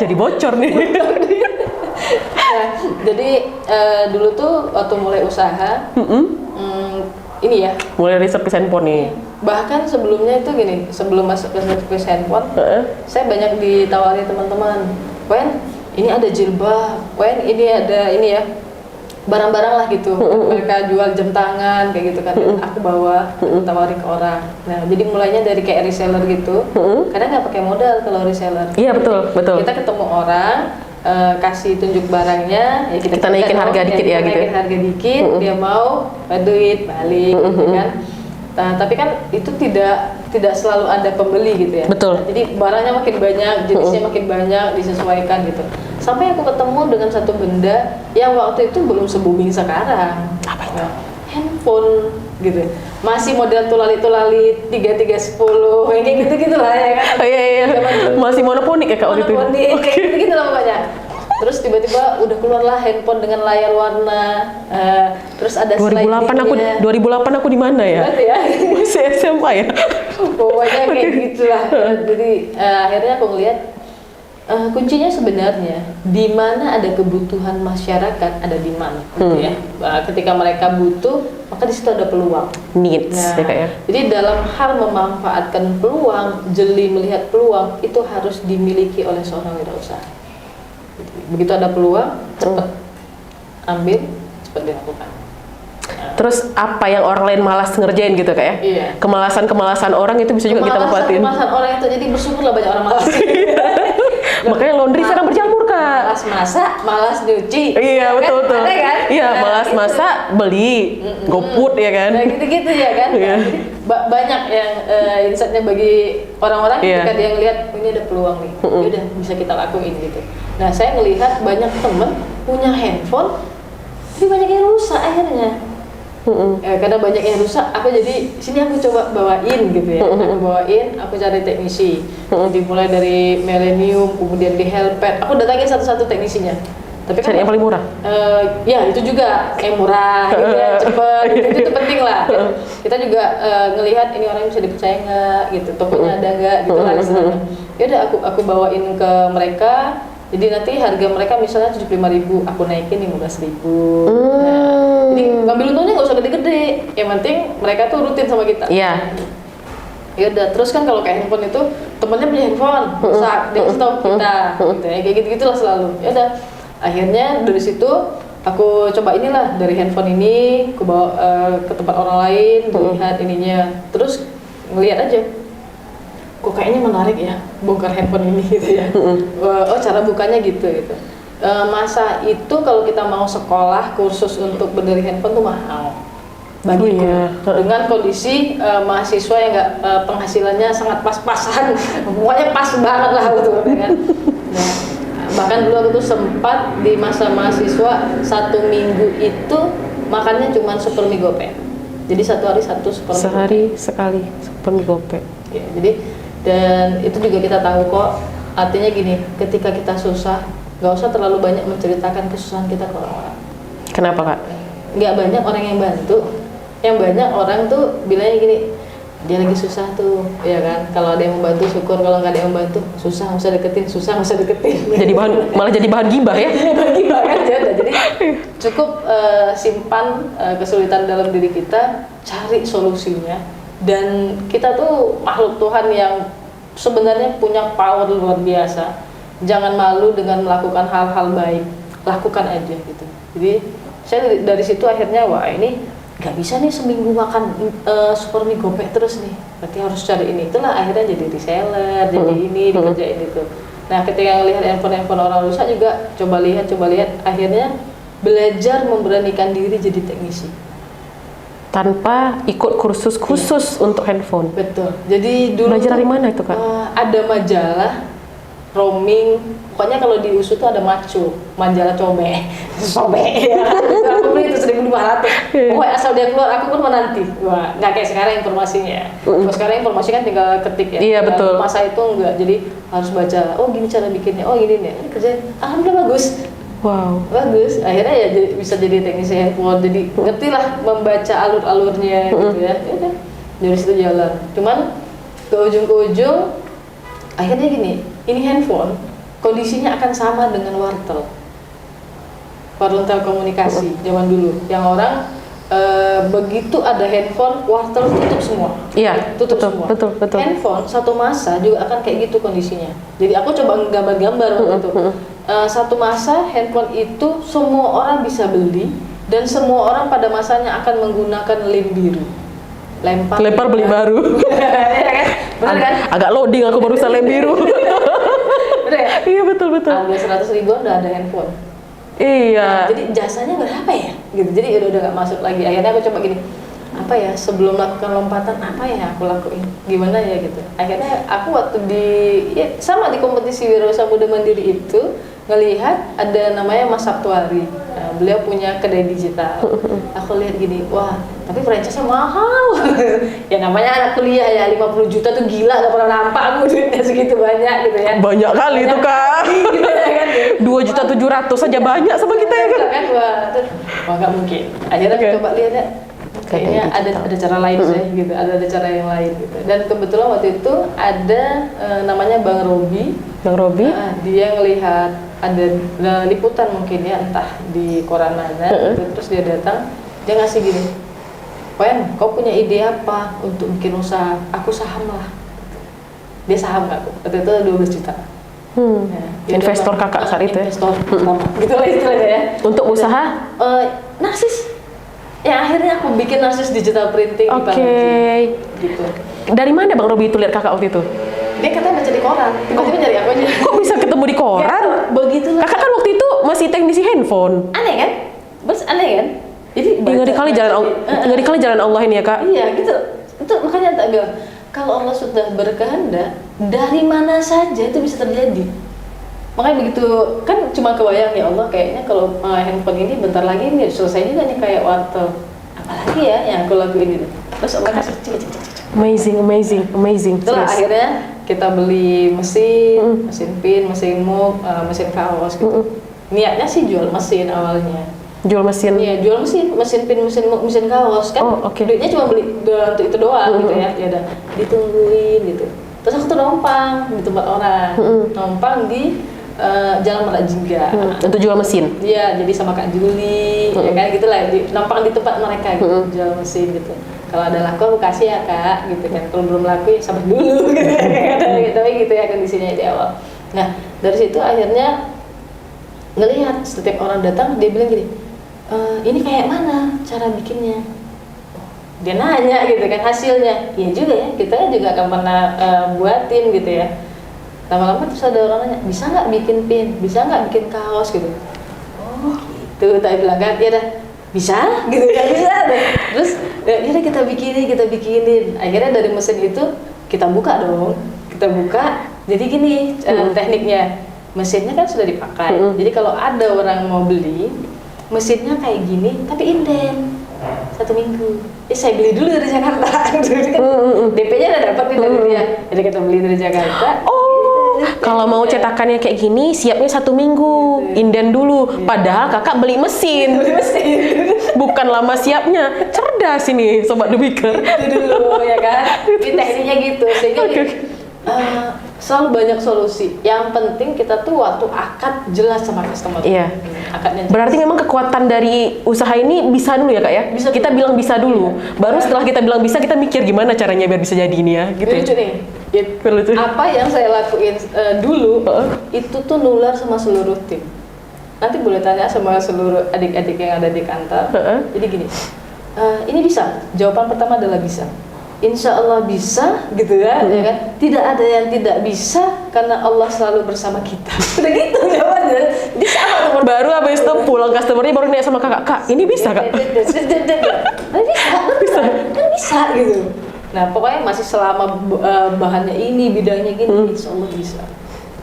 Jadi bocor nih. Nah, jadi dulu tuh waktu mulai usaha, ini ya. Mulai dari servis handphone nih. Bahkan sebelumnya itu gini, sebelum masuk ke servis handphone, saya banyak ditawari teman-teman, Wen, ini ada jilbab, Wen, ini ada ini ya, barang-barang lah gitu. Mereka jual jam tangan kayak gitu kan, aku bawa, aku tawarin ke orang. Nah, jadi mulainya dari kayak reseller gitu. Kadang nggak pakai modal kalau reseller. Iya betul. Kita ketemu orang, kasih tunjuk barangnya, ya kita naikin harga dikit ya gitu. Naikin harga dikit, dia mau duit balik, gitu kan. Nah, tapi kan itu tidak selalu ada pembeli gitu ya. Betul. Nah, jadi barangnya makin banyak, jenisnya makin banyak, disesuaikan gitu. Sampai aku ketemu dengan satu benda yang waktu itu belum se-booming sekarang. Apa itu? Handphone gitu. Masih model tulalit 3310, kayak gitu-gitu lah ya kan. Oh iya. Masih monoponik ya kak waktu itu. Monoponik, kayak gitu-gitu lah pokoknya. Terus tiba-tiba udah keluarlah handphone dengan layar warna, terus ada 2008 aku di mana ya? ya? Masih SMA ya? Pokoknya kayak gitulah. Jadi akhirnya aku ngeliat kuncinya sebenarnya di mana ada kebutuhan masyarakat, ada demand gitu ya. Ketika mereka butuh, maka di situ ada peluang. Needs ya kak ya. Jadi dalam hal memanfaatkan peluang, jeli melihat peluang itu harus dimiliki oleh seorang wirausaha. Begitu ada peluang, cepat ambil, cepat dilakukan. Terus apa yang orang lain malas ngerjain gitu kak ya? Iya. Kemalasan orang itu bisa juga kita manfaatin. Kemalasan orang itu, jadi bersyukurlah banyak orang malas. Makanya laundry sekarang berjamur kak. Malas masak, malas nyuci. Iya betul. Ada kan? Iya, Nah, malas itu. masak, beli, GoFood ya kan? Nah gitu-gitu ya kan. Iya. Jadi banyak yang insightnya bagi orang-orang ketika dia ngelihat ini ada peluang nih, yaudah bisa kita lakuin gitu. Nah saya ngelihat banyak temen punya handphone, tapi banyak yang rusak akhirnya. Karena banyak yang rusak, aku jadi sini aku coba bawain gitu ya. Aku bawain, aku cari teknisi. Jadi mulai dari Millennium, kemudian di Helpet, aku datangin satu-satu teknisinya. Tapi kan yang paling murah. Ya itu juga yang murah, gitu ya, cepet, itu penting lah. Kita juga ngelihat ini orang bisa dipercaya nggak, gitu, tokonya ada nggak, gitu lah istilahnya. Ya udah aku bawain ke mereka. Jadi nanti harga mereka misalnya 75.000, aku naikin 15.000. Nah, jadi ngambil untungnya nggak usah gede-gede. Yang penting mereka tuh rutin sama kita. Iya. Ya udah, terus kan kalau kayak handphone itu temennya punya handphone, rusak, dia kasih tahu kita, gitu ya, kayak gitu-gitulah selalu. Ya udah, akhirnya dari situ aku coba inilah dari handphone ini, aku bawa ke tempat orang lain, melihat ininya, terus ngelihat aja. kok kayaknya menarik ya bongkar handphone ini gitu ya. Oh cara bukanya gitu gitu. Masa itu kalau kita mau sekolah kursus untuk benerin handphone tuh mahal bagiku. Dengan kondisi mahasiswa yang nggak penghasilannya sangat pas-pasan, pokoknya pas banget lah gitu kan. Nah, bahkan dulu aku tuh sempat di masa mahasiswa 1 minggu itu makannya cuma super mie gope. Jadi satu hari satu super mie Sehari sekali super mie gope. ya, jadi dan itu juga kita tahu kok, artinya gini, ketika kita susah nggak usah terlalu banyak menceritakan kesusahan kita ke orang-orang. Kenapa Kak? Nggak banyak orang yang bantu, yang banyak orang tuh bilangnya gini, dia lagi susah tuh, ya kan? Kalau ada yang membantu syukur, kalau nggak ada yang membantu susah nggak usah deketin, susah nggak usah deketin. Jadi malah jadi bahan gibah ya? Bagi banget ya, jadi cukup simpan kesulitan dalam diri kita, cari solusinya, dan kita tuh makhluk Tuhan yang sebenarnya punya power luar biasa. Jangan malu dengan melakukan hal-hal baik, lakukan aja gitu. Jadi saya dari situ akhirnya wah ini nggak bisa nih seminggu makan super mie gope terus nih, berarti harus cari ini. Itulah akhirnya jadi reseller, jadi ini dikerjain itu. Nah ketika ngelihat handphone orang rusak juga coba lihat, akhirnya belajar memberanikan diri jadi teknisi Tanpa ikut kursus khusus untuk handphone. betul. Jadi dulu Belajar dari tuh, mana itu Kak? ada majalah roaming, pokoknya kalau di USU tuh ada majalah sobe ya kan? Aku beli itu 1.500. Pokoknya asal dia keluar aku pun menanti. Wah, nggak kayak sekarang informasinya. Kalau sekarang informasi kan tinggal ketik ya. Iya, Dan betul. Masa itu enggak, jadi harus baca. Oh gini cara bikinnya, oh gini nih. Ini kerjain. Alhamdulillah bagus. Wow. Bagus. Akhirnya ya bisa jadi teknisi handphone. Jadi ngertilah membaca alur-alurnya gitu ya. Ya udah. Dari situ jalan. Cuman ke ujung akhirnya gini. Ini handphone kondisinya akan sama dengan wartel telekomunikasi zaman dulu, yang orang begitu ada handphone wartel tutup semua. Iya, Tutup betul, semua. betul. Handphone satu masa juga akan kayak gitu kondisinya. Jadi aku coba gambar-gambar waktu itu. Satu masa handphone itu semua orang bisa beli dan semua orang pada masanya akan menggunakan lem biru. Lempar beli baru. Benar kan? Agak loading aku baru lem biru. Benar ya? Iya betul. Harga 100 ribuan udah ada handphone. Iya. Jadi jasanya berapa ya? Gitu. Jadi udah nggak masuk lagi. Akhirnya aku coba gini, apa ya sebelum melakukan lompatan apa ya aku lakuin? Gimana ya gitu. Akhirnya aku waktu sama di kompetisi Wirausaha Muda Mandiri itu ngelihat ada namanya Mas Sabtuari. Nah, beliau punya kedai digital. Aku lihat gini, wah tapi franchise-nya mahal. Ya namanya anak kuliah ya 50 juta tuh gila, gak pernah nampak aku duitnya segitu banyak gitu ya. Banyak kali itu Kak. Gitu ya kan. 2.700.000 saja banyak sama kita ya kan. Wah nggak mungkin. Akhirnya Oke. coba lihat ya, kayaknya ada cara lain sih gitu, ada cara yang lain gitu. Dan kebetulan waktu itu ada namanya Bang Robi. Bang Robi? Dia ngelihat ada liputan mungkin ya, entah di koran mana gitu. Terus dia datang, dia ngasih gini, Wen, kau punya ide apa untuk bikin usaha? Aku saham lah. Dia saham nggak aku? Waktu itu 12 juta. Nah, dia Investor udah- kakak saat itu ya? Investor pertama. Gitu lah istilahnya ya. Untuk usaha? Narsis. Ya akhirnya aku bikin Narsis digital printing di Oke. Palaji. Gitu. Dari mana Bang Robi itu lihat kakak waktu itu? Dia katanya baca di koran, tiba-tiba nyari aku aja. Kok bisa ketemu di koran? Begitulah. Kakak kan waktu itu masih teknisi handphone. Aneh kan? Terus aneh kan? Jadi Ngeri kali jalan Allah, ngeri kali jalan Allah ini ya Kak. Iya gitu. Itu makanya tak bilang kalau Allah sudah berkehendak, dari mana saja itu bisa terjadi. Makanya begitu kan cuma kebayang ya Allah kayaknya kalau handphone ini bentar lagi nih selesai juga nih kayak wartel. Apalagi ya yang aku lakuin itu. Terus Allah kasih cek. Amazing. Itulah Serius. akhirnya kita beli mesin pin, mesin mug, mesin kaos gitu. Niatnya sih jual mesin awalnya. Jual mesin. Iya, jual mesin pin, mesin mug, mesin kaos kan. Oh, oke. Duitnya cuma beli untuk itu doang gitu ya. Ya udah ditungguin gitu. Terus aku tuh numpang di tempat orang. Numpang di Jalan Merak Jingga. Untuk jual mesin. Iya, jadi sama Kak Juli, ya kan gitu lah, nampang di tempat mereka gitu, jual mesin gitu. Kalau ada laku aku kasih ya Kak, gitu kan. Kalau belum laku ya sabar dulu, gitu. Tapi gitu ya kondisinya di awal. Nah dari situ akhirnya ngelihat setiap orang datang dia bilang gini, ini kayak mana cara bikinnya? Dia nanya gitu kan hasilnya, iya juga ya, kita juga akan pernah buatin gitu ya. Lama-lama terus ada orang nanya, bisa nggak bikin pin, bisa nggak bikin kaos gitu. Oh gitu, tak bilang kan, ya dah bisa gitu kan, bisa deh. Terus ya udah kita bikinin. Akhirnya dari mesin itu kita buka dong, jadi gini tekniknya, mesinnya kan sudah dipakai. Jadi kalau ada orang mau beli, mesinnya kayak gini tapi inden 1 minggu. Saya beli dulu dari Jakarta. DP-nya udah dapat nih dari dia. Jadi kita beli dari Jakarta. Kalau mau cetakannya kayak gini, siapnya 1 minggu, inden dulu. Padahal kakak beli mesin. Bukan lama siapnya. Cerdas ini sobat The Weaker. Itu dulu ya kan. Ini tekniknya gitu. Sehingga selalu banyak solusi. Yang penting kita tuh waktu akad jelas sama customer. Iya. Akadnya jelas. Berarti memang kekuatan dari usaha ini bisa dulu ya kak ya? Bisa kita bilang bisa dulu. Baru setelah kita bilang bisa, kita mikir gimana caranya biar bisa jadi ini ya. Gitu. Lucu nih. Lucu. Apa yang saya lakuin dulu itu tuh nular sama seluruh tim. Nanti boleh tanya sama seluruh adik-adik yang ada di kantor. Jadi gini, ini bisa. Jawaban pertama adalah bisa. Insya Allah bisa, gitu ya, ya kan? Tidak ada yang tidak bisa karena Allah selalu bersama kita. Udah gitu jawabannya. Jadi sama. Baru habis itu pulang customernya baru nanya sama kakak, kak ini bisa kak? Bisa gitu. Nah pokoknya masih selama bahannya ini, bidangnya gini, Insya Allah bisa.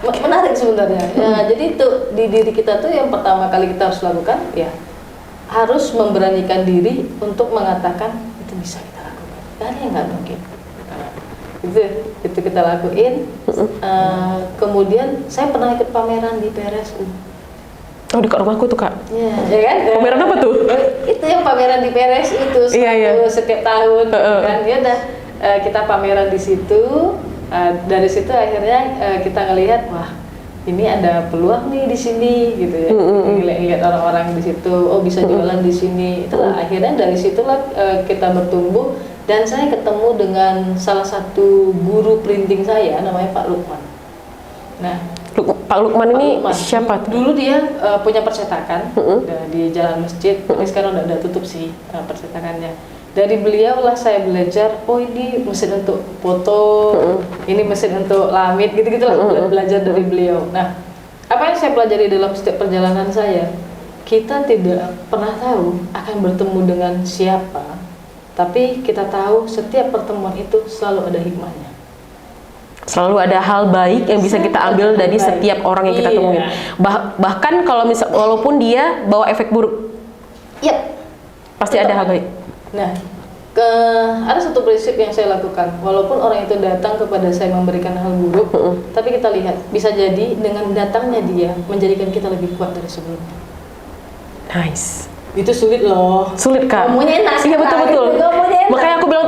Menarik sebenarnya. Ya, jadi itu di diri kita tuh yang pertama kali kita harus lakukan, ya harus memberanikan diri untuk mengatakan itu bisa kita lakukan. Gak ada yang nggak mungkin. Itu kita lakuin. Kemudian saya pernah ikut pameran di PRSU. Oh dekat rumahku tuh kak. Ya kan? Pameran apa tuh? Itu yang pameran di PRSU itu setiap tahun. Kan ya udah kita pameran di situ. Dari situ akhirnya kita ngelihat, wah ini ada peluang nih di sini gitu ya. Lihat orang-orang di situ, oh bisa jualan di sini. Itulah akhirnya dari situlah kita bertumbuh. Dan saya ketemu dengan salah satu guru printing saya, namanya Pak Lukman. Nah, Pak Lukman ini siapa tuh? Dulu dia punya percetakan di Jalan Masjid, tapi sekarang udah tutup sih percetakannya. Dari beliau lah saya belajar, oh ini mesin untuk foto, ini mesin untuk lamit, gitu-gitulah belajar dari beliau. Nah, apa yang saya pelajari dalam setiap perjalanan saya, kita tidak pernah tahu akan bertemu dengan siapa. Tapi kita tahu setiap pertemuan itu selalu ada hikmahnya. Selalu ada hal baik yang bisa kita ambil dari setiap orang yang kita temuin. Bahkan kalau walaupun dia bawa efek buruk, pasti ada hal baik. Nah, ada satu prinsip yang saya lakukan. Walaupun orang itu datang kepada saya memberikan hal buruk, tapi kita lihat bisa jadi dengan datangnya dia menjadikan kita lebih kuat dari sebelumnya. Nice. Itu sulit loh. Sulit kak. Ngomongnya enak. Iya betul.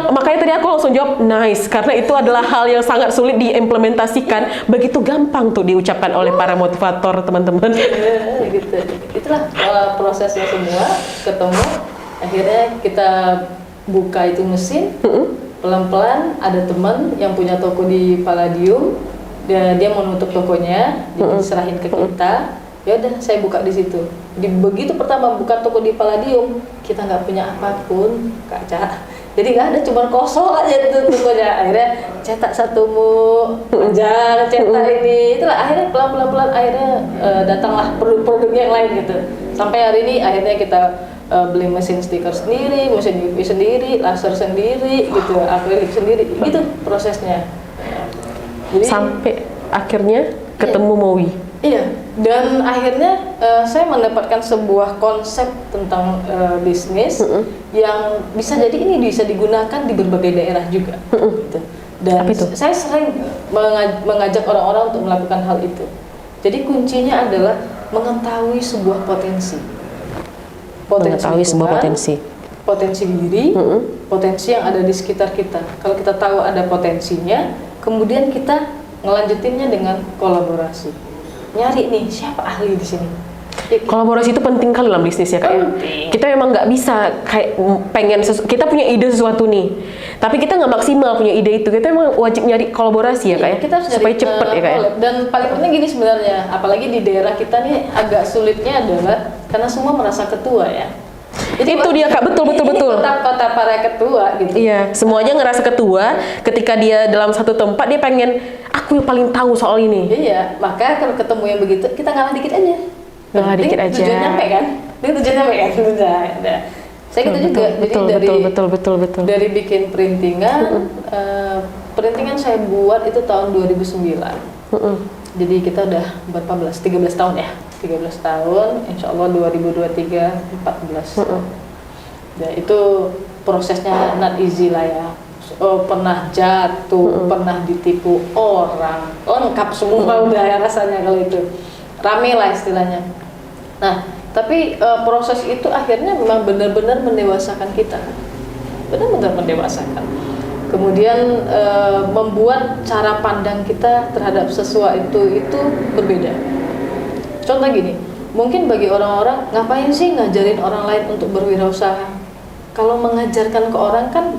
Makanya tadi aku langsung jawab nice karena itu adalah hal yang sangat sulit diimplementasikan. Begitu gampang tuh diucapkan oleh para motivator teman-teman. Gitu. Itulah prosesnya semua. Ketemu, akhirnya kita buka itu mesin. Pelan-pelan ada teman yang punya toko di Palladium. Dia mau nutup tokonya, diserahin ke kita. Ya udah saya buka di situ. Begitu pertama buka toko di Palladium, kita nggak punya apapun, Kak Ca. Jadi nggak ada, cuma kosong aja itu tokonya. Akhirnya cetak satu panjang, cetak ini. Itulah akhirnya pelan-pelan akhirnya datanglah produk-produk yang lain gitu. Sampai hari ini akhirnya kita beli mesin stiker sendiri, mesin UV sendiri, laser sendiri, gitu, akrilik sendiri. Itu prosesnya. Jadi, sampai akhirnya ketemu Mowi. Iya, dan akhirnya saya mendapatkan sebuah konsep tentang bisnis yang bisa jadi ini bisa digunakan di berbagai daerah juga. Gitu. Dan saya sering mengajak orang-orang untuk melakukan hal itu. Jadi kuncinya adalah mengetahui sebuah potensi. Potensi diri, potensi yang ada di sekitar kita. Kalau kita tahu ada potensinya, kemudian kita ngelanjutinnya dengan kolaborasi. Nyari nih siapa ahli di sini. Kolaborasi itu penting kali dalam bisnis ya kak ya. Kita memang nggak bisa kayak kita punya ide sesuatu nih, tapi kita nggak maksimal punya ide itu. Kita memang wajib nyari kolaborasi ya kak ya. Kita harus supaya cepet ya kak ya. Dan paling penting gini sebenarnya, apalagi di daerah kita nih agak sulitnya adalah karena semua merasa ketua ya. Itu dia Kak, betul. Kota para ketua gitu. Iya, semuanya ngerasa ketua. Ketika dia dalam satu tempat dia pengen aku yang paling tahu soal ini. Iya, maka kalau ketemu yang begitu kita ngalah dikit aja. Ngalah dikit aja. Tujuan nyampe kan? Tujuan nyampe kan? Udah. Saya gitu juga. Betul. Dari bikin printingan, printingan saya buat itu tahun 2009. Jadi kita udah berapa belas? 13 tahun ya. 13 tahun, insya Allah 2023 14. Ya, itu prosesnya not easy lah ya. Pernah jatuh, pernah ditipu orang, lengkap semua udah ya rasanya kalau itu. Rame lah istilahnya. Nah, tapi proses itu akhirnya memang benar-benar mendewasakan kita. Benar-benar mendewasakan. Kemudian membuat cara pandang kita terhadap sesuatu itu berbeda. Contoh gini, mungkin bagi orang-orang ngapain sih ngajarin orang lain untuk berwirausaha? Kalau mengajarkan ke orang kan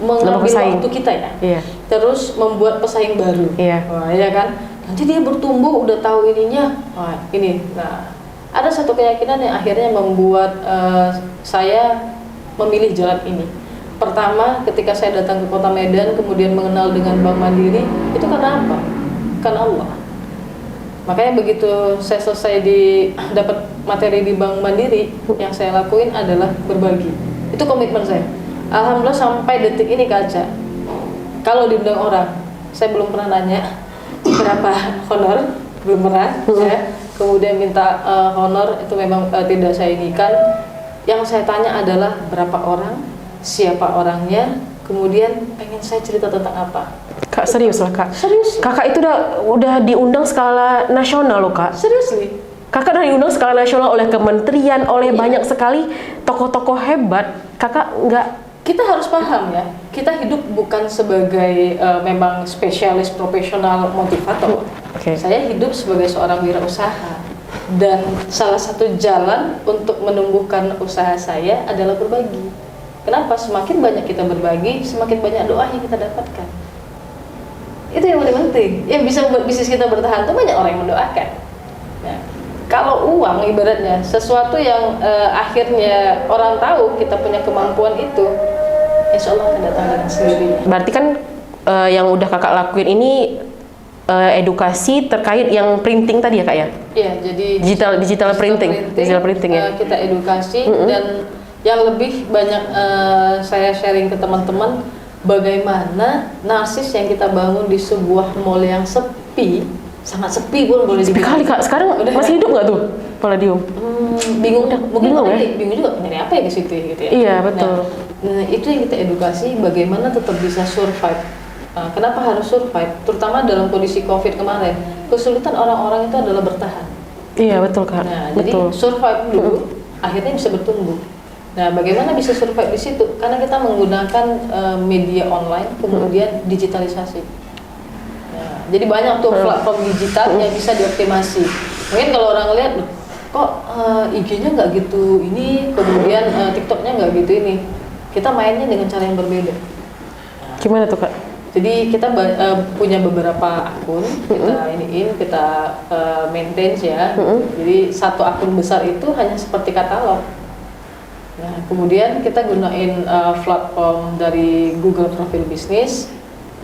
mengambil waktu kita ya. Iya. Terus membuat pesaing baru. Iya. Wah, ya kan? Nanti dia bertumbuh udah tahu ininya. Wah, ini. Nah, ada satu keyakinan yang akhirnya membuat saya memilih jalan ini. Pertama, ketika saya datang ke Kota Medan kemudian mengenal dengan Bank Mandiri, itu karena apa? Karena Allah. Makanya begitu saya selesai dapat materi di Bank Mandiri, yang saya lakuin adalah berbagi. Itu komitmen saya. Alhamdulillah sampai detik ini Kaca, kalau diundang orang, saya belum pernah nanya berapa honor, belum pernah. Ya. Kemudian minta honor itu memang tidak saya inikan. Yang saya tanya adalah berapa orang, siapa orangnya, kemudian pengen saya cerita tentang apa. Kak serius lah Kak. Serius. Kakak itu udah diundang skala nasional loh Kak. Seriously. Kakak udah diundang skala nasional oleh kementerian, oleh banyak sekali tokoh-tokoh hebat. Kakak nggak. Kita harus paham ya, kita hidup bukan sebagai memang spesialis profesional motivator. Saya hidup sebagai seorang wirausaha. Dan salah satu jalan untuk menumbuhkan usaha saya adalah berbagi. Kenapa? Semakin banyak kita berbagi, semakin banyak doa yang kita dapatkan. Itu yang paling penting. Yang bisa membuat bisnis kita bertahan itu banyak orang yang mendoakan. Nah, kalau uang ibaratnya sesuatu yang akhirnya orang tahu kita punya kemampuan itu, insya Allah akan datang dengan sendirinya. Berarti kan yang udah Kakak lakuin ini edukasi terkait yang printing tadi ya Kak ya? Iya, jadi digital printing ya. Kita edukasi dan yang lebih banyak saya sharing ke teman-teman bagaimana narsis yang kita bangun di sebuah mall yang sepi, sangat sepi pun boleh dibilang. Sekali Kak, sekarang udah masih hidup nggak tuh Palladium? Bingung, mungkin bingung, ya? Bingung juga nyari apa ya ke situ gitu ya. Iya betul. Nah, itu yang kita edukasi bagaimana tetap bisa survive. Nah, kenapa harus survive? Terutama dalam kondisi COVID kemarin, kesulitan orang-orang itu adalah bertahan. Iya betul Kak. Nah, betul. jadi survive dulu, akhirnya bisa bertumbuh. Nah, bagaimana bisa survive di situ? Karena kita menggunakan media online, kemudian digitalisasi. Nah, jadi banyak tuh platform digital yang bisa dioptimasi. Mungkin kalau orang lihat, kok IG-nya nggak gitu ini, kemudian TikTok-nya nggak gitu ini. Kita mainnya dengan cara yang berbeda. Gimana tuh Kak? Jadi kita punya beberapa akun, kita maintain ya. Jadi satu akun besar itu hanya seperti katalog. Nah, kemudian kita gunain platform dari Google Profil Bisnis.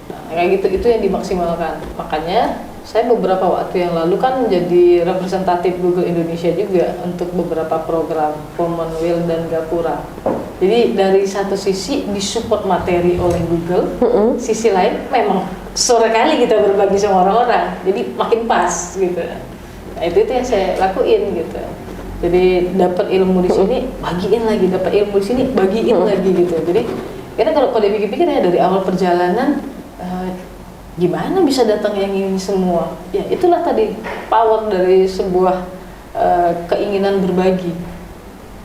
Nah, kayak gitu, itu yang dimaksimalkan. Makanya saya beberapa waktu yang lalu kan menjadi representatif Google Indonesia juga untuk beberapa program Commonwealth dan Gapura. Jadi dari satu sisi disupport materi oleh Google, sisi lain memang sore kali kita berbagi sama orang-orang, jadi makin pas gitu. Nah, itu yang saya lakuin gitu. Jadi dapat ilmu di sini, bagiin lagi, dapat ilmu di sini, bagiin lagi gitu. Jadi karena kalau dipikir-pikir ya dari awal perjalanan, gimana bisa datang yang ini semua? Ya itulah tadi power dari sebuah keinginan berbagi.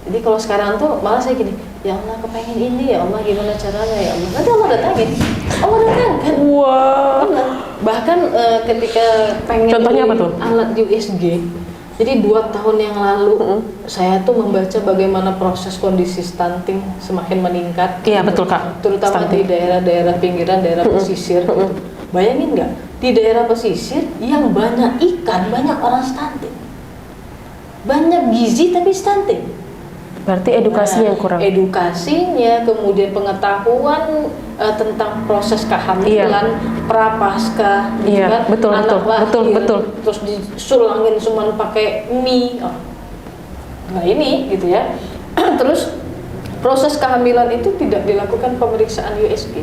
Jadi kalau sekarang tuh malah saya gini, ya Allah kepengen ini, ya Allah gimana caranya, ya Allah. Nanti Allah datangin, Allah datangkan. Wow. Bahkan ketika pengen contohnya apa tuh? Alat USG. Jadi 2 tahun yang lalu saya tuh membaca bagaimana proses kondisi stunting semakin meningkat. Iya betul Kak. Terutama stunting. di daerah-daerah pinggiran, daerah pesisir. Bayangin nggak? Di daerah pesisir yang banyak ikan, banyak orang stunting. Banyak gizi tapi stunting. Berarti edukasinya yang kurang. Edukasinya, kemudian pengetahuan tentang proses kehamilan, prapaskah, gitu Iya, kan? betul, Anak betul, lahir, betul, betul. terus disulangin cuma pakai mie. Nah ini gitu ya. Terus proses kehamilan itu tidak dilakukan pemeriksaan USG.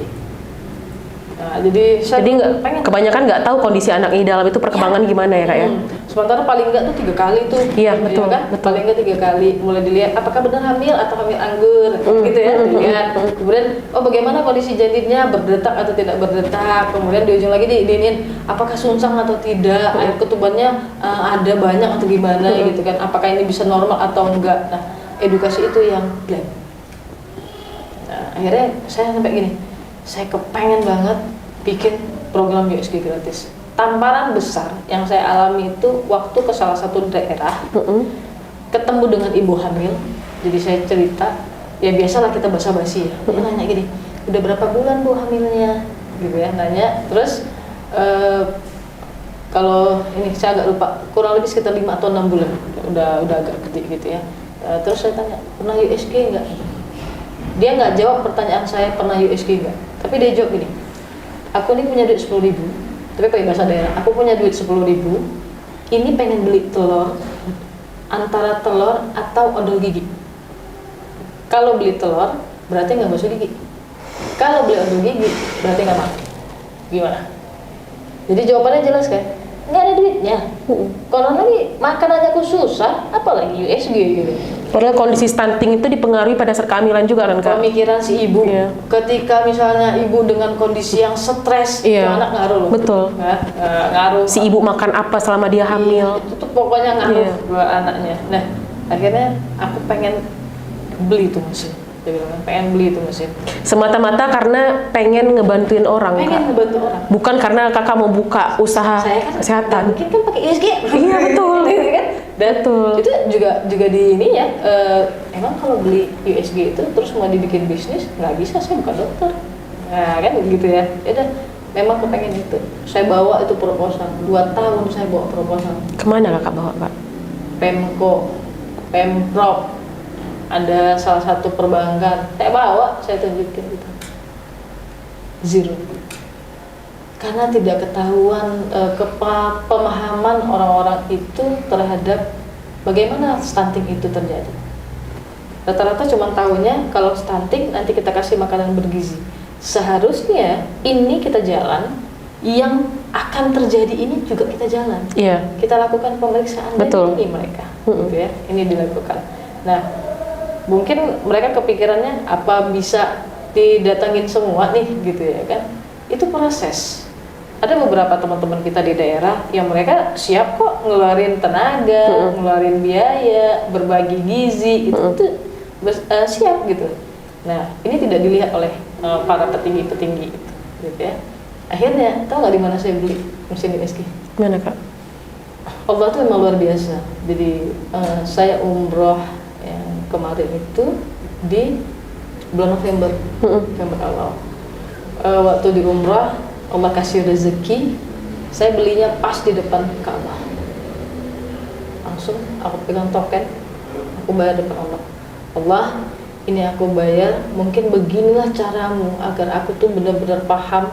Nah, jadi saya pengen kebanyakan nggak tahu kondisi anak ini dalam itu perkembangan gimana ya kak ya. Sementara paling enggak tuh 3 kali tuh. Iya, betul, kan? betul. Paling enggak 3 kali mulai dilihat apakah benar hamil atau hamil anggur gitu ya. Dilihat. Kemudian bagaimana kondisi janinnya, berdetak atau tidak berdetak. Kemudian di ujung lagi diinin apakah sungsang atau tidak, air ketubannya ada banyak atau gimana gitu kan. Apakah ini bisa normal atau enggak. Nah, edukasi itu yang blank. Nah, akhirnya saya sampai gini. Saya kepengen banget bikin program USG gratis. Tamparan besar yang saya alami itu waktu ke salah satu daerah, ketemu dengan ibu hamil. Jadi saya cerita, ya biasalah kita basa-basi ya. Dia nanya gini, udah berapa bulan bu hamilnya? Gitu ya, nanya. Terus kalau ini saya agak lupa, kurang lebih sekitar 5 atau 6 bulan. Udah agak gede gitu ya. Terus saya tanya, pernah USG enggak? Dia nggak jawab pertanyaan saya pernah USG enggak, tapi dia jawab gini, aku ini punya duit 10.000, tapi pakai bahasa daerah, aku punya duit 10.000, ini pengen beli telur, antara telur atau odol gigi. Kalau beli telur berarti nggak basuh gigi, kalau beli odol gigi berarti nggak makan. Gimana? Jadi jawabannya jelas kan? Nggak ada duitnya. Kalau lagi makan aja aku susah, apalagi USG gitu. Padahal kondisi stunting itu dipengaruhi pada saat kehamilan juga kan kak? Pemikiran si ibu, Iya. ketika misalnya ibu dengan kondisi yang stres, itu Iya. anak ngaruh loh. Betul. Ngaruh. Si ibu makan apa selama dia hamil? Itu tuh pokoknya ngaruh Iya. buat anaknya. Nah, akhirnya aku pengen beli tuh mesin. Dia bilang, pengen beli itu mesin. Semata-mata karena pengen ngebantuin orang kak? Pengen ngebantu orang. Bukan karena kakak mau buka usaha Saya kan kesehatan. mungkin kan pakai USG. Iya, betul. Gitu kan? Dan Betul. itu juga di ini ya. Emang kalau beli USG itu terus mau dibikin bisnis nggak bisa, saya bukan dokter. Nah kan gitu ya. Udah, memang kepengen itu. Saya bawa itu proposal. 2 tahun saya bawa proposal. Kemana kakak bawa kak? Pemko, Pemprov, ada salah satu perbankan, saya bawa, saya tunjukin gitu. Zero. Karena tidak ketahuan pemahaman orang-orang itu terhadap bagaimana stunting itu terjadi. Rata-rata cuma tahunya kalau stunting nanti kita kasih makanan bergizi. Seharusnya ini kita jalan, yang akan terjadi ini juga kita jalan. Iya. Kita lakukan pemeriksaan Betul. dan ini mereka, gitu ya, ini dilakukan. Nah, mungkin mereka kepikirannya apa bisa didatangin semua nih, gitu ya kan? Itu proses. Ada beberapa teman-teman kita di daerah yang mereka siap kok ngeluarin tenaga, ngeluarin biaya, berbagi gizi, itu siap gitu. Nah, ini tidak dilihat oleh para petinggi-petinggi, gitu ya. Akhirnya, tahu nggak di mana saya beli mesin USG? Mana kak? Allah tuh memang luar biasa. Jadi saya umroh yang kemarin itu di bulan November, November awal. Waktu di umroh, Allah kasih rezeki, saya belinya pas di depan Ka'bah. Langsung aku pegang token, aku bayar depan Allah. Allah, ini aku bayar, mungkin beginilah caramu agar aku tuh benar-benar paham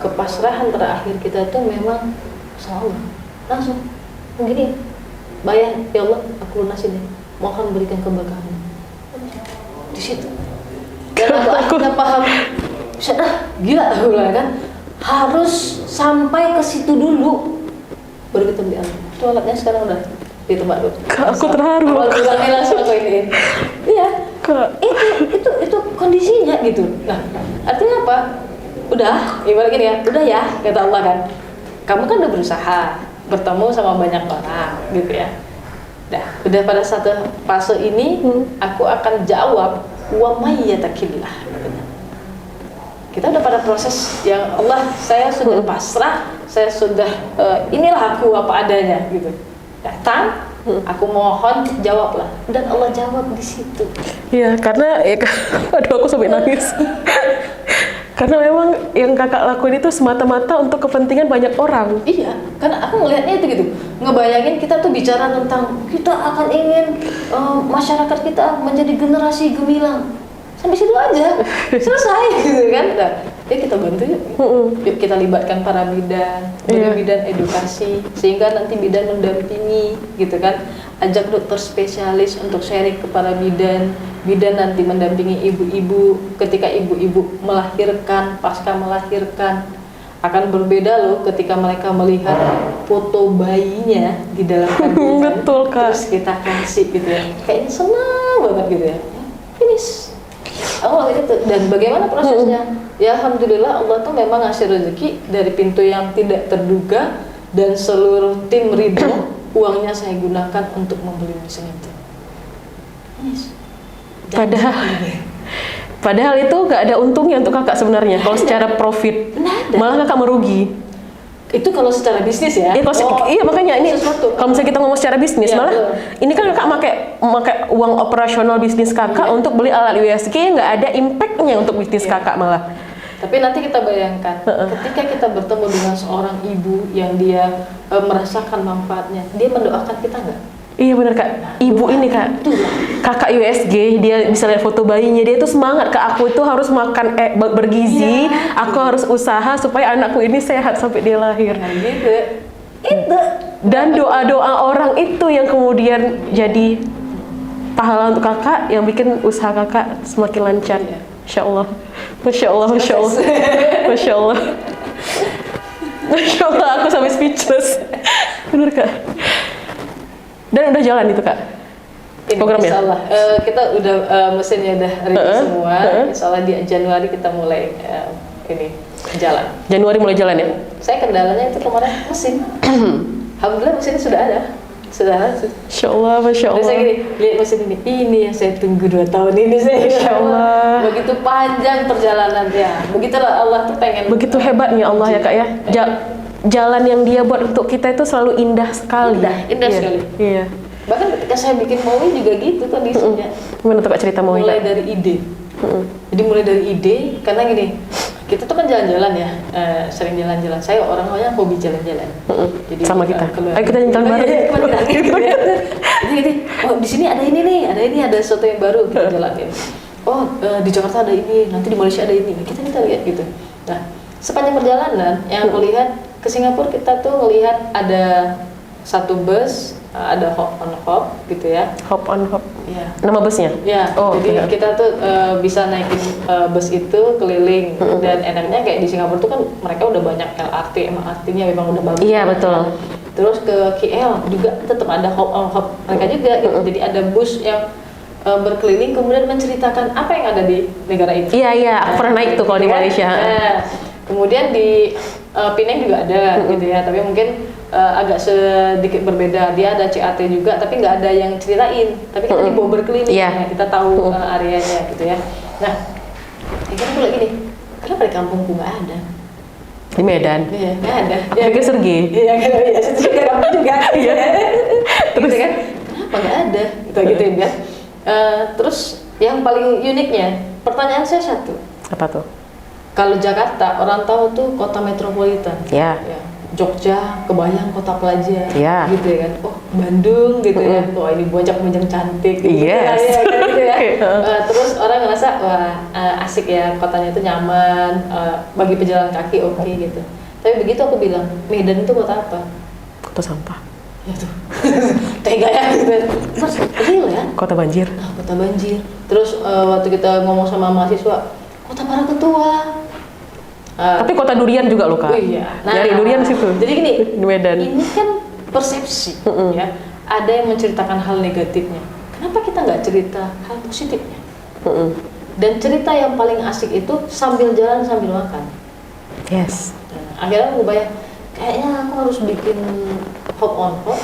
kepasrahan terakhir kita tuh memang sama Allah. Langsung begini, bayar, ya Allah, aku lunasin deh, mohon berikan keberkahan di situ. Dan aku akhirnya paham, gila aku bilang kan, harus sampai ke situ dulu baru kita beli alat. Itu alatnya sekarang udah di tempat dulu. Aku terharu. Awal bilangnya langsung aku ini. Iya. Itu kondisinya gitu. Nah, artinya apa? Udah, ibarat gini ya, udah ya, kata Allah kan. Kamu kan udah berusaha bertemu sama banyak orang, gitu ya. Udah pada satu fase ini, aku akan jawab wa may yattaqillah. Kita udah pada proses yang Allah, saya sudah pasrah, saya sudah inilah aku apa adanya, gitu. Datang, aku mohon jawablah, dan Allah jawab di situ. Iya, karena aduh aku sampai nangis. Karena memang yang kakak lakuin itu semata-mata untuk kepentingan banyak orang. Iya, karena aku ngelihatnya itu gitu, ngebayangin kita tuh bicara tentang kita akan ingin masyarakat kita menjadi generasi gemilang, sampai situ aja, selesai gitu kan. Nah, ya kita bantu yuk, yuk kita libatkan para bidan, dari bidan edukasi, sehingga nanti bidan mendampingi gitu kan, ajak dokter spesialis untuk sharing ke para bidan. Bidan nanti mendampingi ibu-ibu ketika ibu-ibu melahirkan, pasca melahirkan. Akan berbeda loh ketika mereka melihat foto bayinya di dalam kandungan. Betul, Kak. Terus kita kasih gitu ya, kayaknya senang banget gitu ya. Finish. Oh gitu. Dan bagaimana prosesnya? Ya alhamdulillah Allah tuh memang ngasih rezeki dari pintu yang tidak terduga, dan seluruh tim ridho. Uangnya saya gunakan untuk membeli mesin itu. Finish. Padahal itu nggak ada untungnya untuk kakak sebenarnya. Kalau secara profit, malah kakak merugi. Itu kalau secara bisnis ya. Iya makanya ini kalau misalnya kita ngomong secara bisnis, Ya, malah betul. ini kan kakak pakai uang operasional bisnis kakak untuk beli alat USG, nggak ada impactnya untuk bisnis kakak malah. Tapi nanti kita bayangkan, ketika kita bertemu dengan seorang ibu yang dia merasakan manfaatnya, dia mendoakan kita nggak? Iya benar kak, ibu ini kak, kakak USG, dia bisa lihat foto bayinya, dia itu semangat kak, aku itu harus makan bergizi, aku harus usaha supaya anakku ini sehat sampai dia lahir. Nah, gitu. Itu. Dan doa-doa orang itu yang kemudian jadi pahala untuk kakak, yang bikin usaha kakak semakin lancar. Masya Allah, Masya Allah, Masya Allah, Masya Allah, Masya Allah, aku sampai speechless. Bener kak. Dan udah jalan itu kak programnya? Insya Allah kita udah mesinnya udah ready semua. Insya Allah di Januari kita mulai ini jalan. Januari mulai jalan ya? Saya kendalanya itu kemarin mesin. Alhamdulillah mesinnya sudah ada. Sudah ada. Masya Allah, Masya Allah. Terus saya gini, lihat mesin ini yang saya tunggu 2 tahun ini saya. Masya Allah. Begitu panjang perjalanannya. Begitulah Allah tuh pengen. Begitu hebatnya Allah ya kak ya. Jalan yang dia buat untuk kita itu selalu indah sekali. Indah Iya. sekali. Iya. Bahkan ketika saya bikin MOI juga gitu kondisinya. Gimana tuh kak cerita mau Mulai dari ide. Jadi mulai dari ide, karena gini, kita tuh kan jalan-jalan ya, sering jalan-jalan. Saya orangnya hobi jalan-jalan. Jadi sama kita. keluar. Ayo kita jalan bareng. Jadi, oh di sini ada ini nih, ada sesuatu yang baru kita jalanin. Oh di Jakarta ada ini, nanti di Malaysia ada ini. Kita lihat gitu. Nah sepanjang perjalanan yang aku lihat ke Singapura, kita tuh ngelihat ada satu bus, ada hop on hop gitu ya. Hop on hop. Iya. Nama busnya? Ya, Oh, jadi oke. kita tuh bisa naikin bus itu keliling, dan enaknya kayak di Singapura tuh kan mereka udah banyak LRT, MRT-nya memang udah bagus. Iya betul. Terus ke KL juga tetap ada hop on hop mereka juga gitu. Jadi ada bus yang berkeliling kemudian menceritakan apa yang ada di negara itu. Iya, aku pernah naik tuh kalau di Kan? Malaysia. Nah, kemudian di Penang juga ada gitu ya, tapi mungkin agak sedikit berbeda. Dia ada CAT juga, tapi nggak ada yang ceritain. Tapi kita dibawa berkeliling, Iya. ya, kita tahu areanya gitu ya. Nah, akhirnya aku lihat gini, kenapa di kampungku nggak ada? Di Medan. Iya, nggak ada. Ya, pikir Sergei. Iya, ya, situ juga kamu juga. Iya. Terus kan, kenapa nggak ada? Gitu ya. Terus yang paling uniknya, pertanyaan saya satu. Apa tuh? Kalau Jakarta, orang tahu tuh kota metropolitan. Ya. Ya. Jogja, kebayang kota pelajar, Ya. gitu ya kan. Oh, Bandung gitu ya. Wah, ini bocah-bocah cantik gitu. Yes. Ya, kan, gitu ya. Terus orang ngerasa wah asik ya, kotanya itu nyaman, bagi pejalan kaki oke gitu. Tapi begitu aku bilang, Medan itu kota apa? Kota sampah. Ya tuh. Tega ya gitu. Mas, real ya? Kota banjir. Nah, kota banjir. Terus waktu kita ngomong sama mahasiswa, kota para ketua. Tapi kota durian juga loh kak. Oh iya. Nyari durian di situ. Jadi gini, Di Medan. ini kan persepsi, ya. Ada yang menceritakan hal negatifnya. Kenapa kita nggak cerita hal positifnya? Dan cerita yang paling asik itu sambil jalan sambil makan. Yes. Nah, akhirnya aku bayang, kayaknya aku harus bikin hop on hop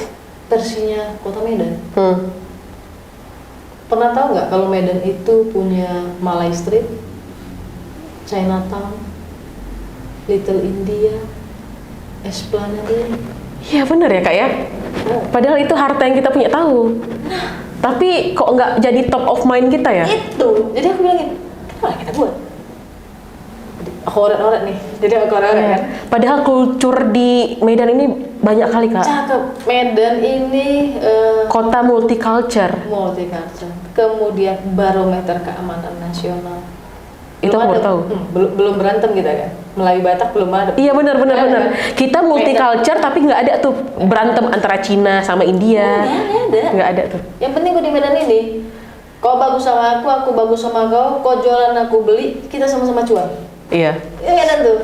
versinya kota Medan. Pernah tahu nggak kalau Medan itu punya Malay Street, Chinatown, Little India, Esplanade. Iya bener ya kak ya. Padahal itu harta yang kita punya tahu. Tapi kok nggak jadi top of mind kita ya? Itu, jadi aku bilangin, kenapa kita buat? aku oret-oret nih. Jadi aku oret-oret kan. Padahal kultur di Medan ini banyak kali Kak. Cakep. Medan ini Kota multicultural. multicultural. Kemudian barometer keamanan nasional. Itu aku baru tahu. Belum berantem kita kan. Melayu Batak belum ada. Iya benar. Kan? Kita multicultural tapi nggak ada tuh berantem antara Cina sama India. Nggak ada tuh. Yang penting gue di Medan ini, kau bagus sama aku bagus sama kau jualan aku beli, kita sama-sama cuan. Iya. Ini Medan tuh.